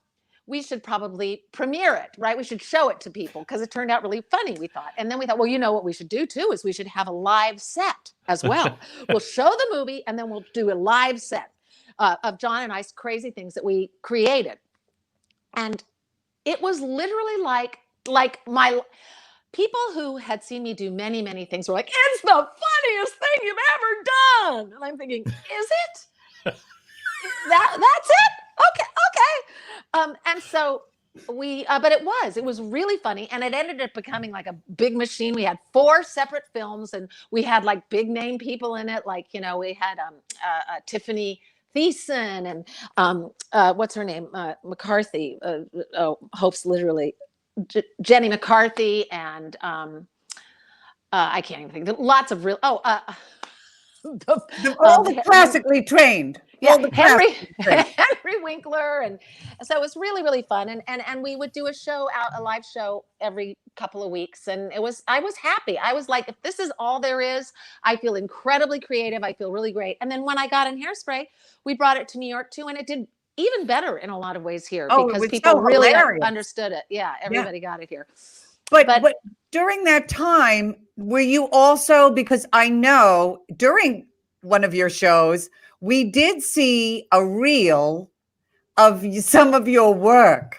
we should probably premiere it, right? We should show it to people because it turned out really funny, we thought. And then we thought, well, what we should do too is we should have a live set as well. We'll show the movie and then we'll do a live set of John and I's crazy things that we created. And it was literally like my people who had seen me do many, many things were like, it's the funniest thing you've ever done. And I'm thinking, is it? That's it? Okay. And so but it was really funny, and it ended up becoming like a big machine. We had 4 separate films, and we had like big name people in it. Like, we had Tiffany Thiessen and what's her name? McCarthy. Hope's literally Jenny McCarthy, and I can't even think. Lots of real. All the classically trained. Yeah, Henry Winkler, and so it was really, really fun. And we would do a live show every couple of weeks, and I was happy. I was like, if this is all there is, I feel incredibly creative. I feel really great. And then when I got in Hairspray, we brought it to New York too, and it did even better in a lot of ways here because people so really hilarious. Understood it. Yeah, everybody got it here. But during that time, were you also, because I know during one of your shows, we did see a reel of some of your work.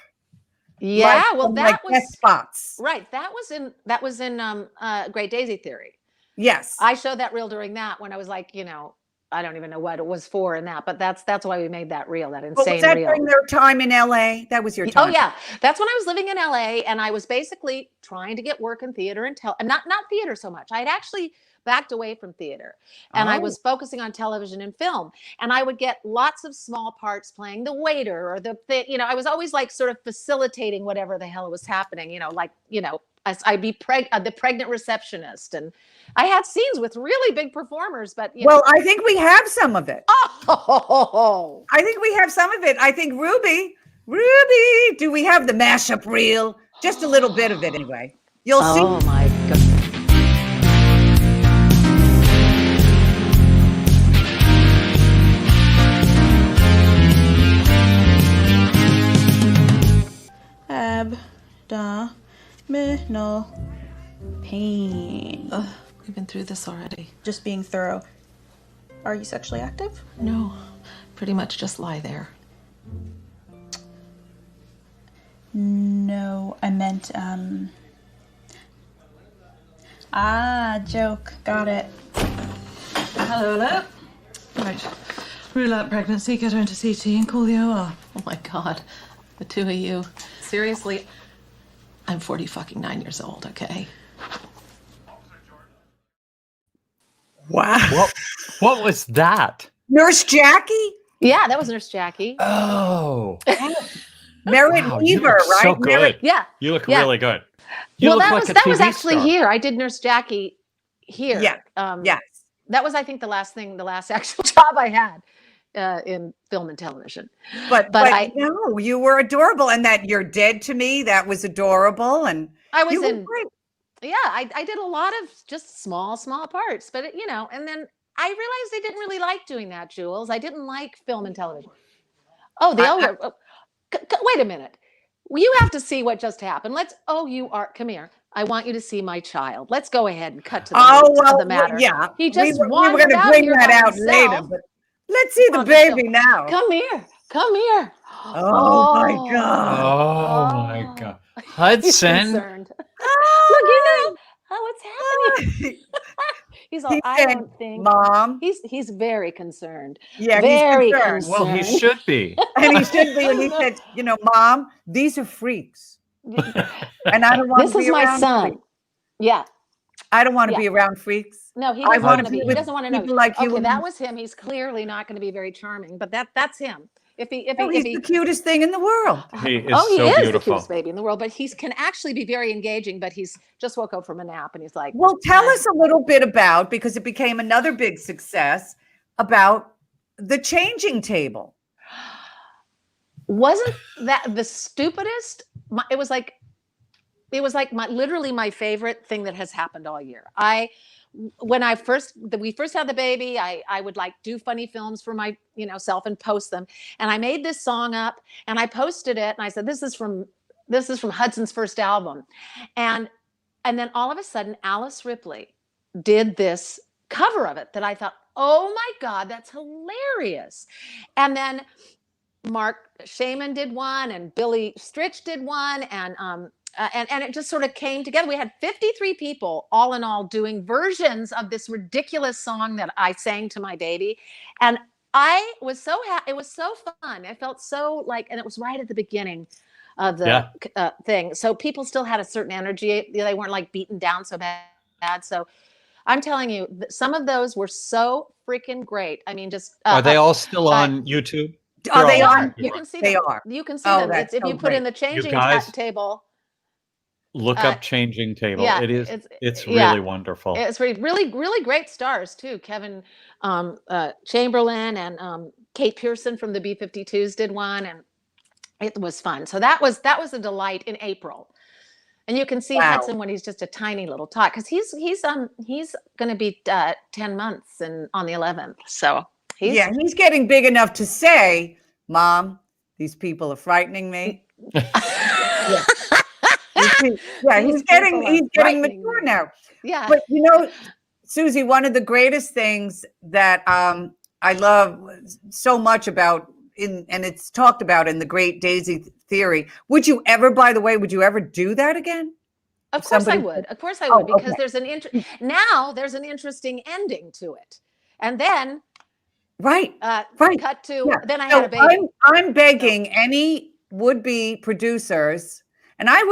Yeah, well, that was guest spots. Right. That was in Great Daisy Theory. Yes, I showed that reel during that when I was like, I don't even know what it was for in that, but that's why we made that reel, that insane but was that reel. during their time in LA? That was your time. Oh yeah, that's when I was living in LA, and I was basically trying to get work in theater and not theater so much. I had actually backed away from theater, and I was focusing on television and film. And I would get lots of small parts playing the waiter or I was always like sort of facilitating whatever the hell was happening. I'd be the pregnant receptionist, and I had scenes with really big performers. But well, I think we have some of it. Oh, I think we have some of it. I think Ruby, do we have the mashup reel? Just a little bit of it anyway. You'll see. Oh my God. Abdominal pain. We've been through this already. Just being thorough. Are you sexually active? No, pretty much just lie there. No, I meant, Ah, joke. Got it. Hello. Right. Rule out pregnancy, get her into CT and call the OR. Oh my God. The two of you. Seriously, I'm 49 years old, okay? Wow. What was that? Nurse Jackie? Yeah, that was Nurse Jackie. Oh, Merritt wow, you Weaver, look right? so good. Yeah. You look Yeah. really good. You Well, look that like was a that was TV actually star. here. I did Nurse Jackie here. Yeah. Yes. That was, I think, the last actual job I had in film and television. But I no, you were adorable. And that You're Dead to Me, that was adorable. And was you were in great. yeah, I did a lot of just small parts, but and then I realized I didn't really like doing that, Jules. I didn't like film and television. Oh, wait a minute. You have to see what just happened. Come here. I want you to see my child. Let's go ahead and cut to the meat of the matter. Yeah. He just we were wandered going to out bring here that by out himself. later, but let's see the I'll just baby show- now. Come here. Oh my God. Oh my God, He's Hudson. concerned. Look, what's happening? He's all, He I said, don't think. Mom. He's very concerned. Yeah, Very he's concerned. Well, he should be. And he should be. And he said, Mom, these are freaks. And I don't want This to be is my around son. freaks. Yeah. I don't want to be around freaks. No, he I doesn't wanna want to be be. He with doesn't want to know. people like you Okay, and that me. was him. He's clearly not going to be very charming, but that's him. If he He's the cutest thing in the world. He is he so is the beautiful. cutest baby in the world, but he can actually be very engaging. But he's just woke up from a nap, and he's like, Well, tell us a little bit about, because it became another big success, about the changing table. Wasn't that the stupidest? It was like literally my favorite thing that has happened all year. When we first had the baby, I would like do funny films for my self and post them, and I made this song up and I posted it and I said, this is from Hudson's first album, and then all of a sudden Alice Ripley did this cover of it that I thought, oh my God, that's hilarious. And then Mark Shaman did one, and Billy Stritch did one, and it just sort of came together. We had 53 people, all in all, doing versions of this ridiculous song that I sang to my baby, and I was so happy. It was so fun. I felt so and it was right at the beginning of the thing, so people still had a certain energy. They weren't like beaten down so bad. So I'm telling you, some of those were so freaking great. I mean, just Are they all still on YouTube? Are they all on? You can see They them. are. You can see Oh, them. that's If so you put in great. the changing guys- table. Look up Changing Table. yeah, It's yeah. really wonderful. It's really great stars too. Kevin Chamberlain and Kate Pearson from the B-52s did one, and it was fun. So that was a delight in April. And you can see Wow. Hudson when he's just a tiny little tot, because he's going to be 10 months and on the 11th. So he's getting big enough to say, Mom, these people are frightening me. He's getting mature now. Yeah. But Susie, one of the greatest things that I love so much about, and it's talked about in the Great Daisy Theory. Would you ever do that again? Of course I would. Of course I would, because there's there's an interesting ending to it. And then right. Cut to then I had a baby. I'm begging any would-be producers, and I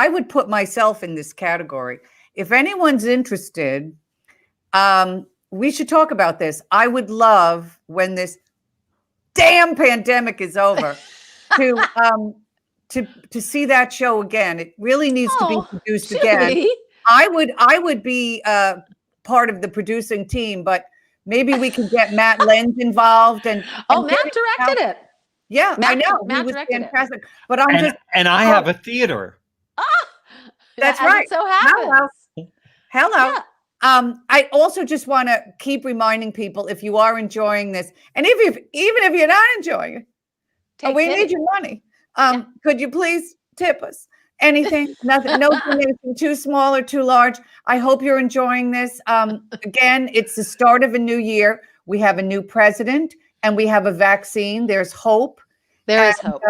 would put myself in this category. If anyone's interested, we should talk about this. I would love, when this damn pandemic is over, to see that show again. It really needs to be produced again. I would be part of the producing team, but maybe we could get Matt Lenz involved. And Matt directed it. Yeah, I know. Matt he was directed fantastic. it. But I have a theater. That's right. So happens. Hello. Yeah. I also just want to keep reminding people, if you are enjoying this, and even if you're not enjoying it, we need your money. Could you please tip us? Anything, nothing, no donation, too small or too large. I hope you're enjoying this. Again, it's the start of a new year. We have a new president and we have a vaccine. There's hope. There is hope.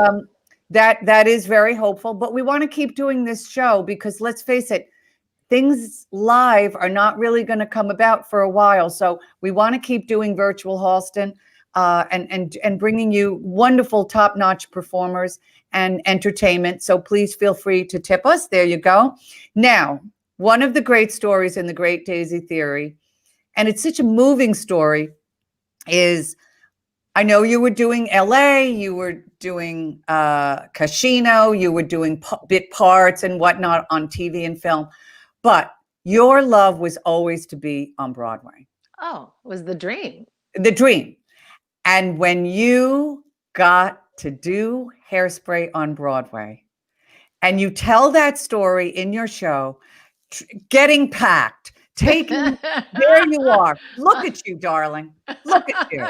That is very hopeful, but we want to keep doing this show because, let's face it, things live are not really going to come about for a while. So we want to keep doing virtual Halston, and bringing you wonderful top-notch performers and entertainment. So please feel free to tip us. There you go. Now, one of the great stories in the Great Daisy Theory, and it's such a moving story, is I know you were doing LA, you were doing Cashino, you were doing bit parts and whatnot on TV and film, but your love was always to be on Broadway. Oh, it was the dream. The dream. And when you got to do Hairspray on Broadway, and you tell that story in your show, getting packed, taking, there you are. Look at you, darling. Look at you.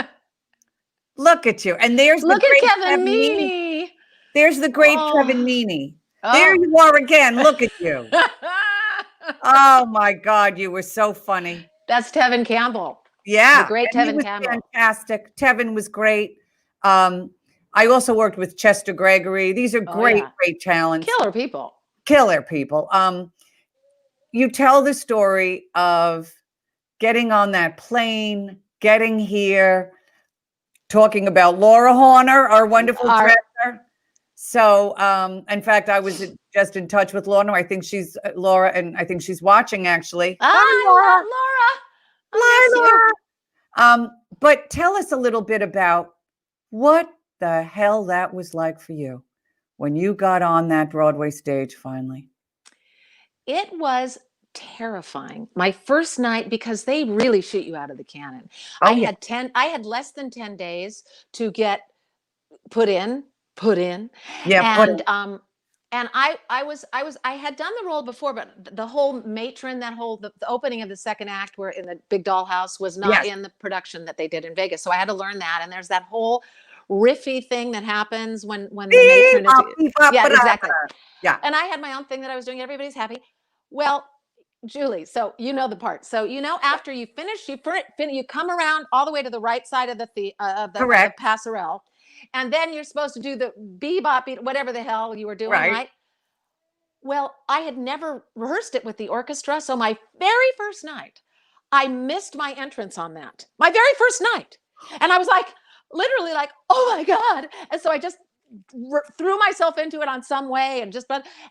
Look at you. And there's Look the at great Kevin Meaney. There's the great Kevin Meaney. There you are again. Look at you. Oh my God, you were so funny. That's Tevin Campbell. Yeah. The great Tevin Campbell. Fantastic. Tevin was great. I also worked with Chester Gregory. These are great talents. Killer people. Killer people. You tell the story of getting on that plane, getting here, talking about Laura Horner, our wonderful dresser. So, in fact, I was just in touch with Laura. I think she's Laura, and I think she's watching actually. Hi, Laura. But tell us a little bit about what the hell that was like for you when you got on that Broadway stage finally. It was terrifying. My first night, because they really shoot you out of the cannon. I had less than 10 days to get put in. Yeah. And I had done the role before, but the whole matron, the opening of the second act where in the big dollhouse was not in the production that they did in Vegas. So I had to learn that. And there's that whole riffy thing that happens when the matron is. Yeah, exactly. Yeah. And I had my own thing that I was doing. Everybody's happy. Well, Julie, so you know the part. So after you finish, you come around all the way to the right side of the passerelle, and then you're supposed to do the bebop, whatever the hell you were doing, right? Well, I had never rehearsed it with the orchestra, so my very first night, I missed my entrance on that. My very first night, and I was literally like, oh my God! And so I just threw myself into it on some way and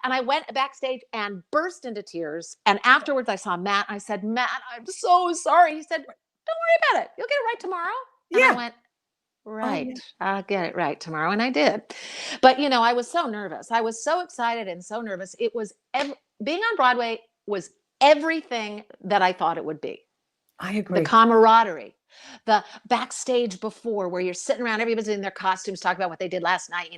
I went backstage and burst into tears. And afterwards I saw Matt. I said, Matt, I'm so sorry. He said, don't worry about it. You'll get it right tomorrow. And I went, right. I'll get it right tomorrow. And I did. But I was so nervous. I was so excited and so nervous. It was being on Broadway was everything that I thought it would be. I agree. The camaraderie, the backstage before where you're sitting around, everybody's in their costumes talking about what they did last night,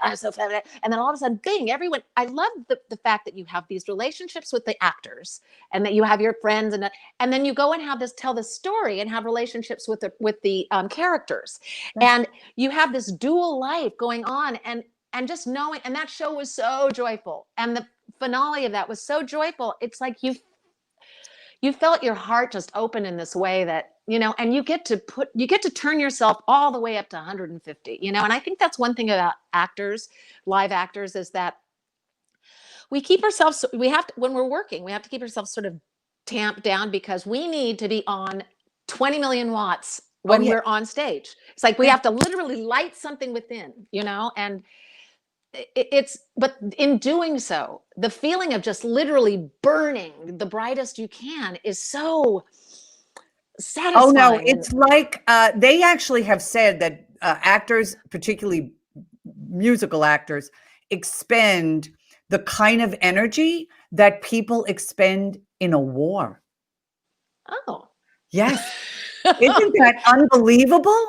I'm so feminine. And then all of a sudden, bing, everyone, I love the fact that you have these relationships with the actors and that you have your friends and then you go and tell this story and have relationships with the characters. Right. And you have this dual life going on and just knowing, and that show was so joyful. And the finale of that was so joyful. It's like you felt your heart just open in this way that, and you get to turn yourself all the way up to 150, and I think that's one thing about live actors, is that we keep ourselves, when we're working, we have to keep ourselves sort of tamped down because we need to be on 20 million watts when we're on stage. It's like we have to literally light something within, and but in doing so, the feeling of just literally burning the brightest you can is so satisfying. Oh no, it's like they actually have said that actors, particularly musical actors, expend the kind of energy that people expend in a war. Oh. Yes. Isn't that unbelievable?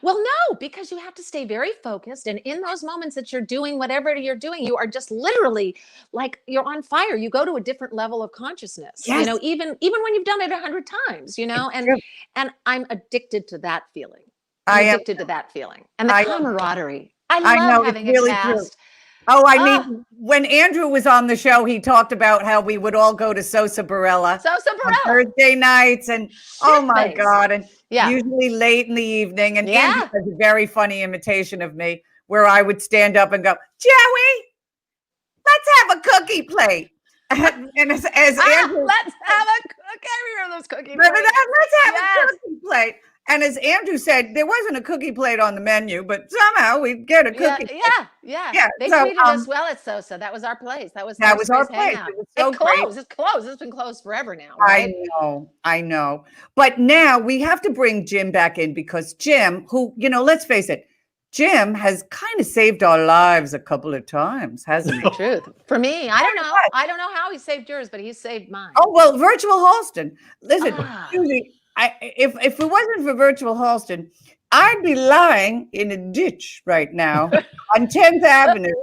Well, no, because you have to stay very focused. And in those moments that you're doing whatever you're doing, you are just literally like you're on fire. You go to a different level of consciousness, yes. Even when you've done it 100 times, and I'm addicted to that feeling. I'm addicted to that feeling. And the camaraderie. I love having a cast. Oh, I mean, when Andrew was on the show, he talked about how we would all go to Sosa Barella on Thursday nights, and oh my God, and usually late in the evening. And Andrew has a very funny imitation of me, where I would stand up and go, "Joey, let's have a cookie plate." And as Andrew, Let's have a cookie. I remember those cookie remember plates. that? Let's have Yes. a cookie plate. And as Andrew said, there wasn't a cookie plate on the menu, but somehow we'd get a cookie plate. Yeah. They so, treated us well at Sosa. That was our place. That was our Hairspray's place. hangout. It was so It's closed. great. It's closed. It's been closed forever now, right? I know. But now we have to bring Jim back in because Jim, who, let's face it, Jim has kind of saved our lives a couple of times, hasn't he? Truth. For me, I don't know. I don't know how he saved yours, but he saved mine. Oh, well, Virtual Halston. Listen, Ah. Susie, if it wasn't for Virtual Halston, I'd be lying in a ditch right now on 10th Avenue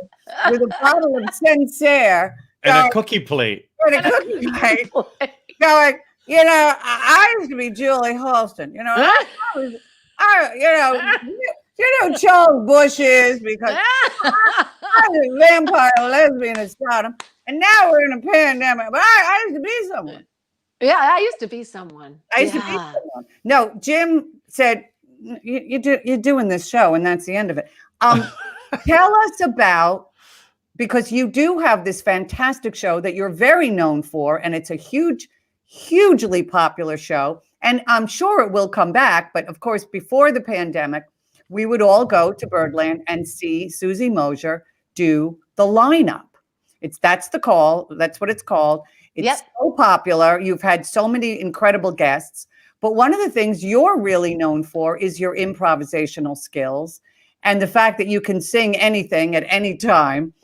with a bottle of Sancerre And a cookie plate. and a cookie plate going, I used to be Julie Halston. Charles Bush is because I was a vampire lesbian at Sodom, and now we're in a pandemic. But I used to be someone. Yeah, I used to be someone. I used to be someone. No, Jim said, you're doing this show, and that's the end of it. Tell us about, because you do have this fantastic show that you're very known for, and it's a hugely popular show, and I'm sure it will come back. But of course, before the pandemic, we would all go to Birdland and see Susie Mosher do the lineup. That's the call. That's what it's called. It's so popular. You've had so many incredible guests. But one of the things you're really known for is your improvisational skills and the fact that you can sing anything at any time.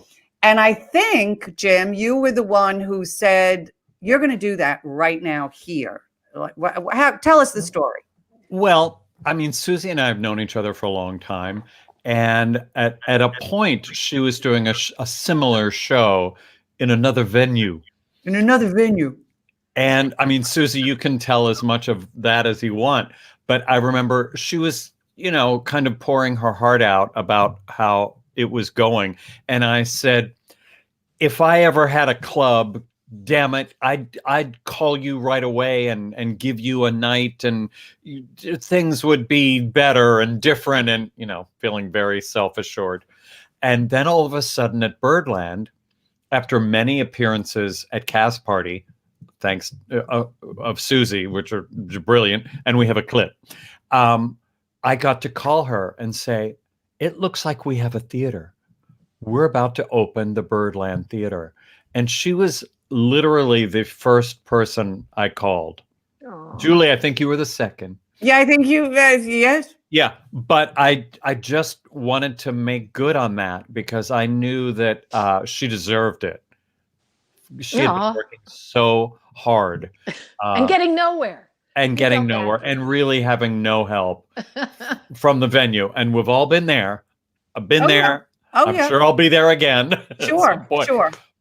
And I think, Jim, you were the one who said, you're going to do that right now here. Tell us the story. Well, I mean, Susie and I have known each other for a long time. And at a point, she was doing a similar show in another venue. And I mean, Susie, you can tell as much of that as you want. But I remember she was, kind of pouring her heart out about how it was going. And I said, if I ever had a club, damn it, I'd call you right away and give you a night, and things would be better and different, and, feeling very self-assured. And then all of a sudden at Birdland, after many appearances at Cast Party, thanks of Susie, which are brilliant, and we have a clip, I got to call her and say, it looks like we have a theater. We're about to open the Birdland Theater. And she was literally the first person I called. Aww. Julie, I think you were the second. Yeah, I think you guys, yes. Yeah, but I just wanted to make good on that because I knew that she deserved it. She had been working so hard. And getting nowhere. And really having no help from the venue. And we've all been there. I've been there. Yeah. I'm sure I'll be there again. Sure.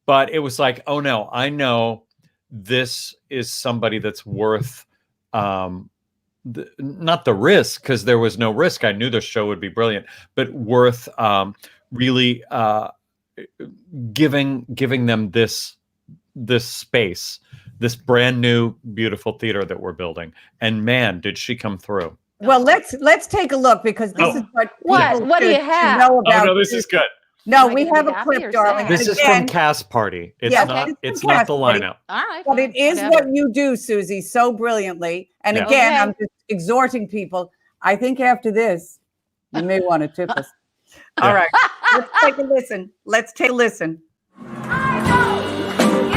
But it was like, oh no, I know this is somebody that's worth not the risk, because there was no risk. I knew the show would be brilliant, but worth really giving them this space, this brand new beautiful theater that we're building. And man, did she come through. Well, let's take a look, because this is what do you have? know about. Oh no, this is good. No, we have a clip, darling. This is from Cast Party. It's not the lineup. All right. But it is what you do, Susie, so brilliantly. And again, I'm just exhorting people. I think after this, you may want to tip us. All right. Let's take a listen. I know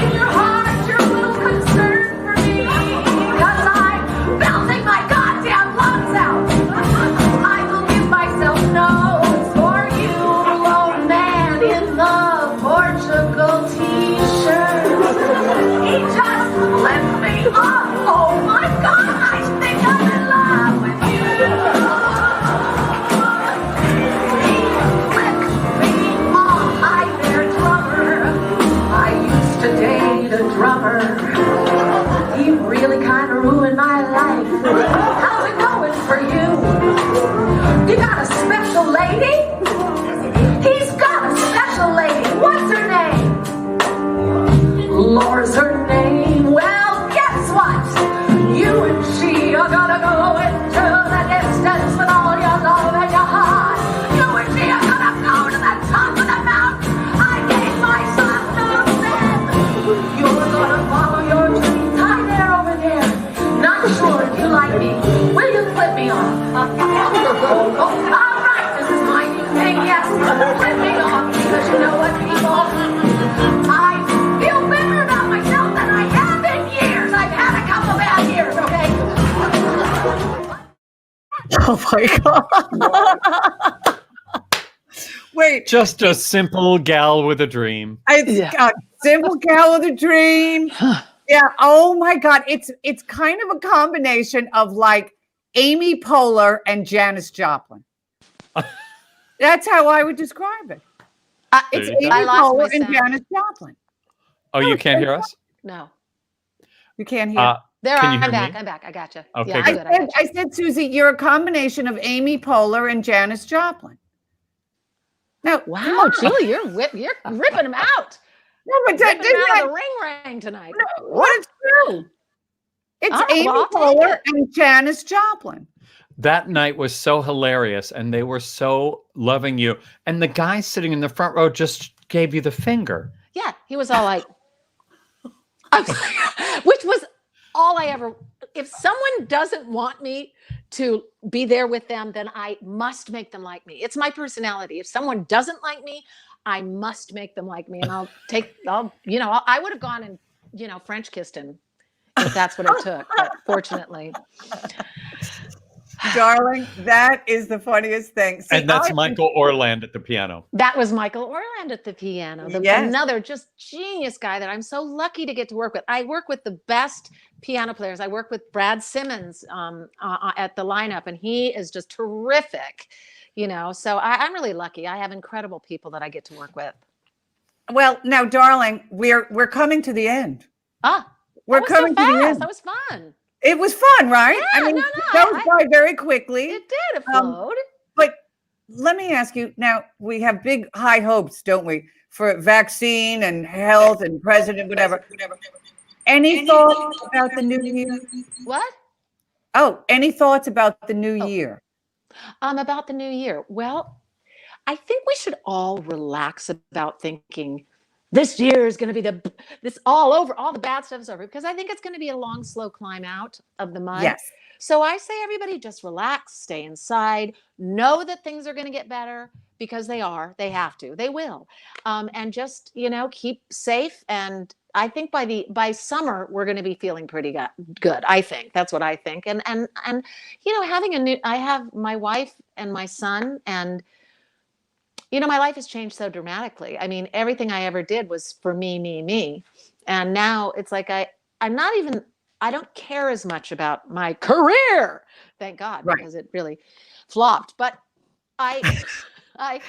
in your heart you're a little concerned for me, because I'm belting my goddamn lungs out. I will give myself nose for you, lone man in the Portugal t-shirt. He just left me off. Oh my God, I think I'm in love with you. He flipped me off. Hi there, drummer. I used to date a drummer. He really kind of ruined my life. How's it going for you? You got a special lady? He's got a special lady. What's her name? Laura's her name. Well, guess what? You and she are gonna go into the distance with all your love and your heart. You and she are gonna go to the top of the mountain. I gave my son to them. You're Oh my God. Wait, Just a simple gal with a dream. it's a simple gal with a dream. Yeah. Oh my God. It's kind of a combination of like Amy Poehler and Janis Joplin. That's how I would describe it. It's There you Amy go. I lost Poehler my and sound. Janis Joplin. Oh, you can't hear us? No. You can't hear. There, Can you I'm hear back. me? I'm back. I gotcha. Okay, Yeah, I'm good. good. I gotcha. I said, Susie, you're a combination of Amy Poehler and Janis Joplin. Now, come Wow, on. Julie, you're ripping them out. No, but Ripping them out that, of the ring tonight. what it's true. It's All right, Amy well, I'll take Poehler it. and Janis Joplin. That night was so hilarious, and they were so loving you. And the guy sitting in the front row just gave you the finger. Yeah, he was all like, which was all I ever. If someone doesn't want me to be there with them, then I must make them like me. It's my personality. If someone doesn't like me, I must make them like me, and I would have gone and French kissed him if that's what it took. But fortunately. Darling, that is the funniest thing. See, And that's Michael Orland at the piano. That was Michael Orland at the piano. Yes. Another just genius guy that I'm so lucky to get to work with. I work with the best piano players. I work with Brad Simmons at the lineup, and he is just terrific. So I'm really lucky. I have incredible people that I get to work with. Well, now, darling, we're coming to the end. We're that was coming so to the fast. end. That was fun. It was fun, right? Yeah, I mean, no, it goes by very quickly. It did. It flowed. But let me ask you now, we have big high hopes, don't we, for vaccine and health and president, whatever. Any thoughts about the new year? What? Oh, any thoughts about the new year? About the new year. Well, I think we should all relax about thinking this year is going to be this all over, all the bad stuff is over, because I think it's going to be a long, slow climb out of the mud. Yes. So I say, everybody just relax, stay inside, know that things are going to get better, because they have to, they will. And just, keep safe. And I think by summer, we're going to be feeling pretty good. I think that's what I think. And I have my wife and my son, and my life has changed so dramatically. I mean, everything I ever did was for me. And now it's like I don't care as much about my career, thank God, Right. because it really flopped. But it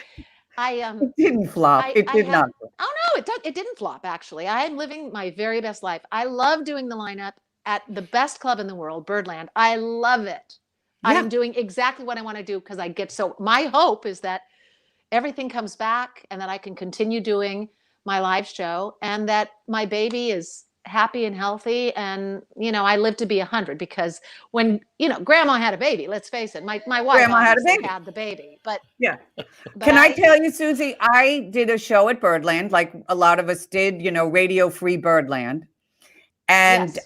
didn't flop. It did not. Oh no, it didn't flop, actually. I am living my very best life. I love doing the lineup at the best club in the world, Birdland. I love it. I am doing exactly what I want to do, because my hope is that everything comes back, and that I can continue doing my live show, and that my baby is happy and healthy, and I live to be 100, because when grandma had a baby, let's face it, my wife Grandma had the baby, but yeah. Can I tell you, Susie, I did a show at Birdland, like a lot of us did, Radio Free Birdland, and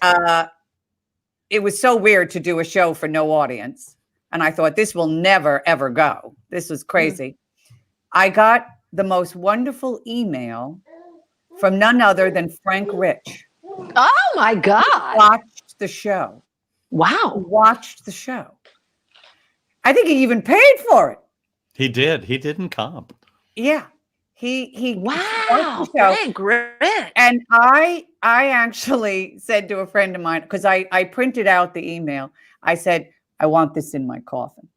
it was so weird to do a show for no audience, and I thought, this will never ever go. This was crazy. I got the most wonderful email from none other than Frank Rich. Oh my God. Watched the show. Wow. Watched the show. I think he even paid for it. He did. He didn't comp. Yeah. He wow. watched the show. Frank Rich. And I actually said to a friend of mine, because I printed out the email, I said, I want this in my coffin.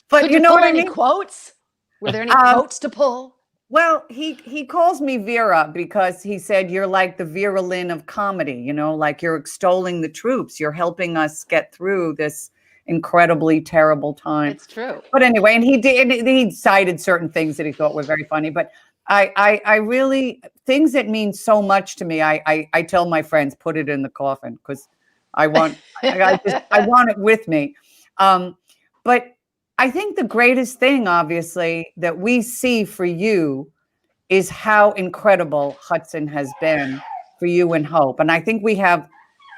But Could you know pull what I any mean? Quotes? Were there any quotes to pull? Well, he calls me Vera, because he said, you're like the Vera Lynn of comedy, like you're extolling the troops. You're helping us get through this incredibly terrible time. It's true. But anyway, and he cited certain things that he thought were very funny. But I really, things that mean so much to me, I tell my friends, put it in the coffin, because I want it with me. But I think the greatest thing, obviously, that we see for you is how incredible Hudson has been for you and Hope. And I think we have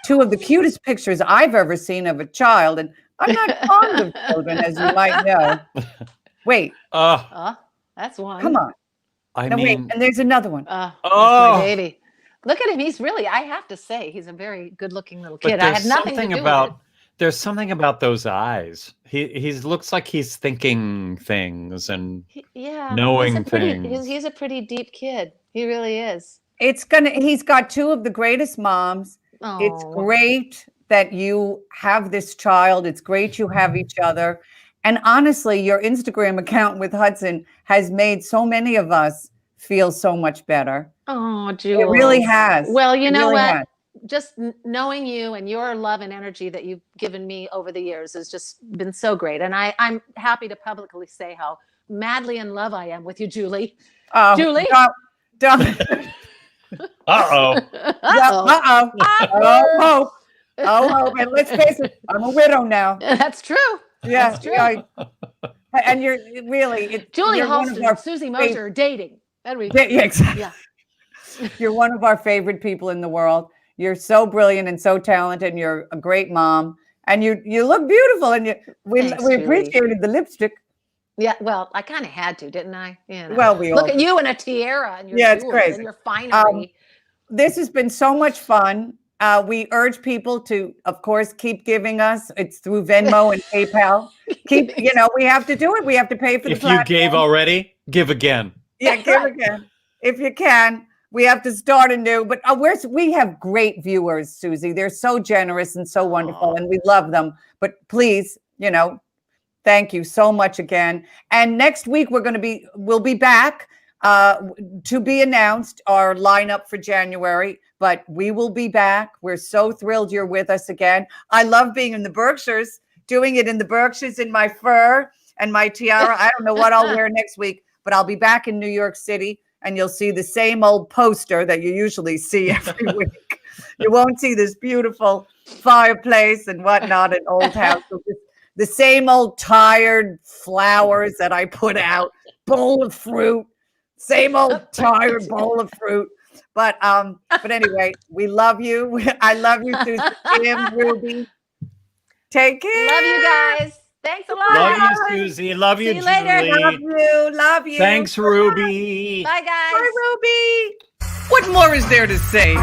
two of the cutest pictures I've ever seen of a child. And I'm not fond of children, as you might know. Wait. That's one. Come on. Wait, and there's another one. My baby. Look at him. He's really, I have to say, he's a very good-looking little kid. I had nothing to do with it. There's something about those eyes. He looks like he's thinking things and knowing things. He's a pretty deep kid. He really is. He's got two of the greatest moms. Oh. It's great that you have this child. It's great you have each other. And honestly, your Instagram account with Hudson has made so many of us feel so much better. Oh, Jules. It really has. Well, you know really what? has. Just knowing you and your love and energy that you've given me over the years has just been so great. And I'm happy to publicly say how madly in love I am with you, Julie. Oh, Julie? Don't. Uh-oh. Oh, and let's face it, I'm a widow now. That's true. Yeah, That's true. And you're really Julie you're one of Halston our and Susie Mosher are dating. Yeah, exactly. Yeah. You're one of our favorite people in the world. You're so brilliant and so talented, and you're a great mom. And you look beautiful, and we Julie. appreciated the lipstick. Yeah, well, I kind of had to, didn't I? You know. Well, we look all at you in a tiara and your Yeah, it's jewels crazy. and your finery. This has been so much fun. We urge people to, of course, keep giving us. It's through Venmo and PayPal. We have to do it. We have to pay for the If you platform. gave already, give again. Yeah, give again. If you can. We have to start anew. But we have great viewers, Susie. They're so generous and so wonderful, and we love them. But please, thank you so much again. And next week we'll be back to be announced, our lineup for January. But we will be back. We're so thrilled you're with us again. I love being in the Berkshires, doing it in the Berkshires in my fur and my tiara. I don't know what I'll wear next week, but I'll be back in New York City, and you'll see the same old poster that you usually see every week. You won't see this beautiful fireplace and whatnot, an old house. The same old tired flowers that I put out, bowl of fruit, same old tired bowl of fruit. But anyway, we love you. I love you, Susie, Jim, Ruby. Take care. Love you guys. Thanks a lot. Love you, Susie. Love you, See you later. Julie. Love you. Thanks, Ruby. Bye, guys. Bye, Ruby. What more is there to say?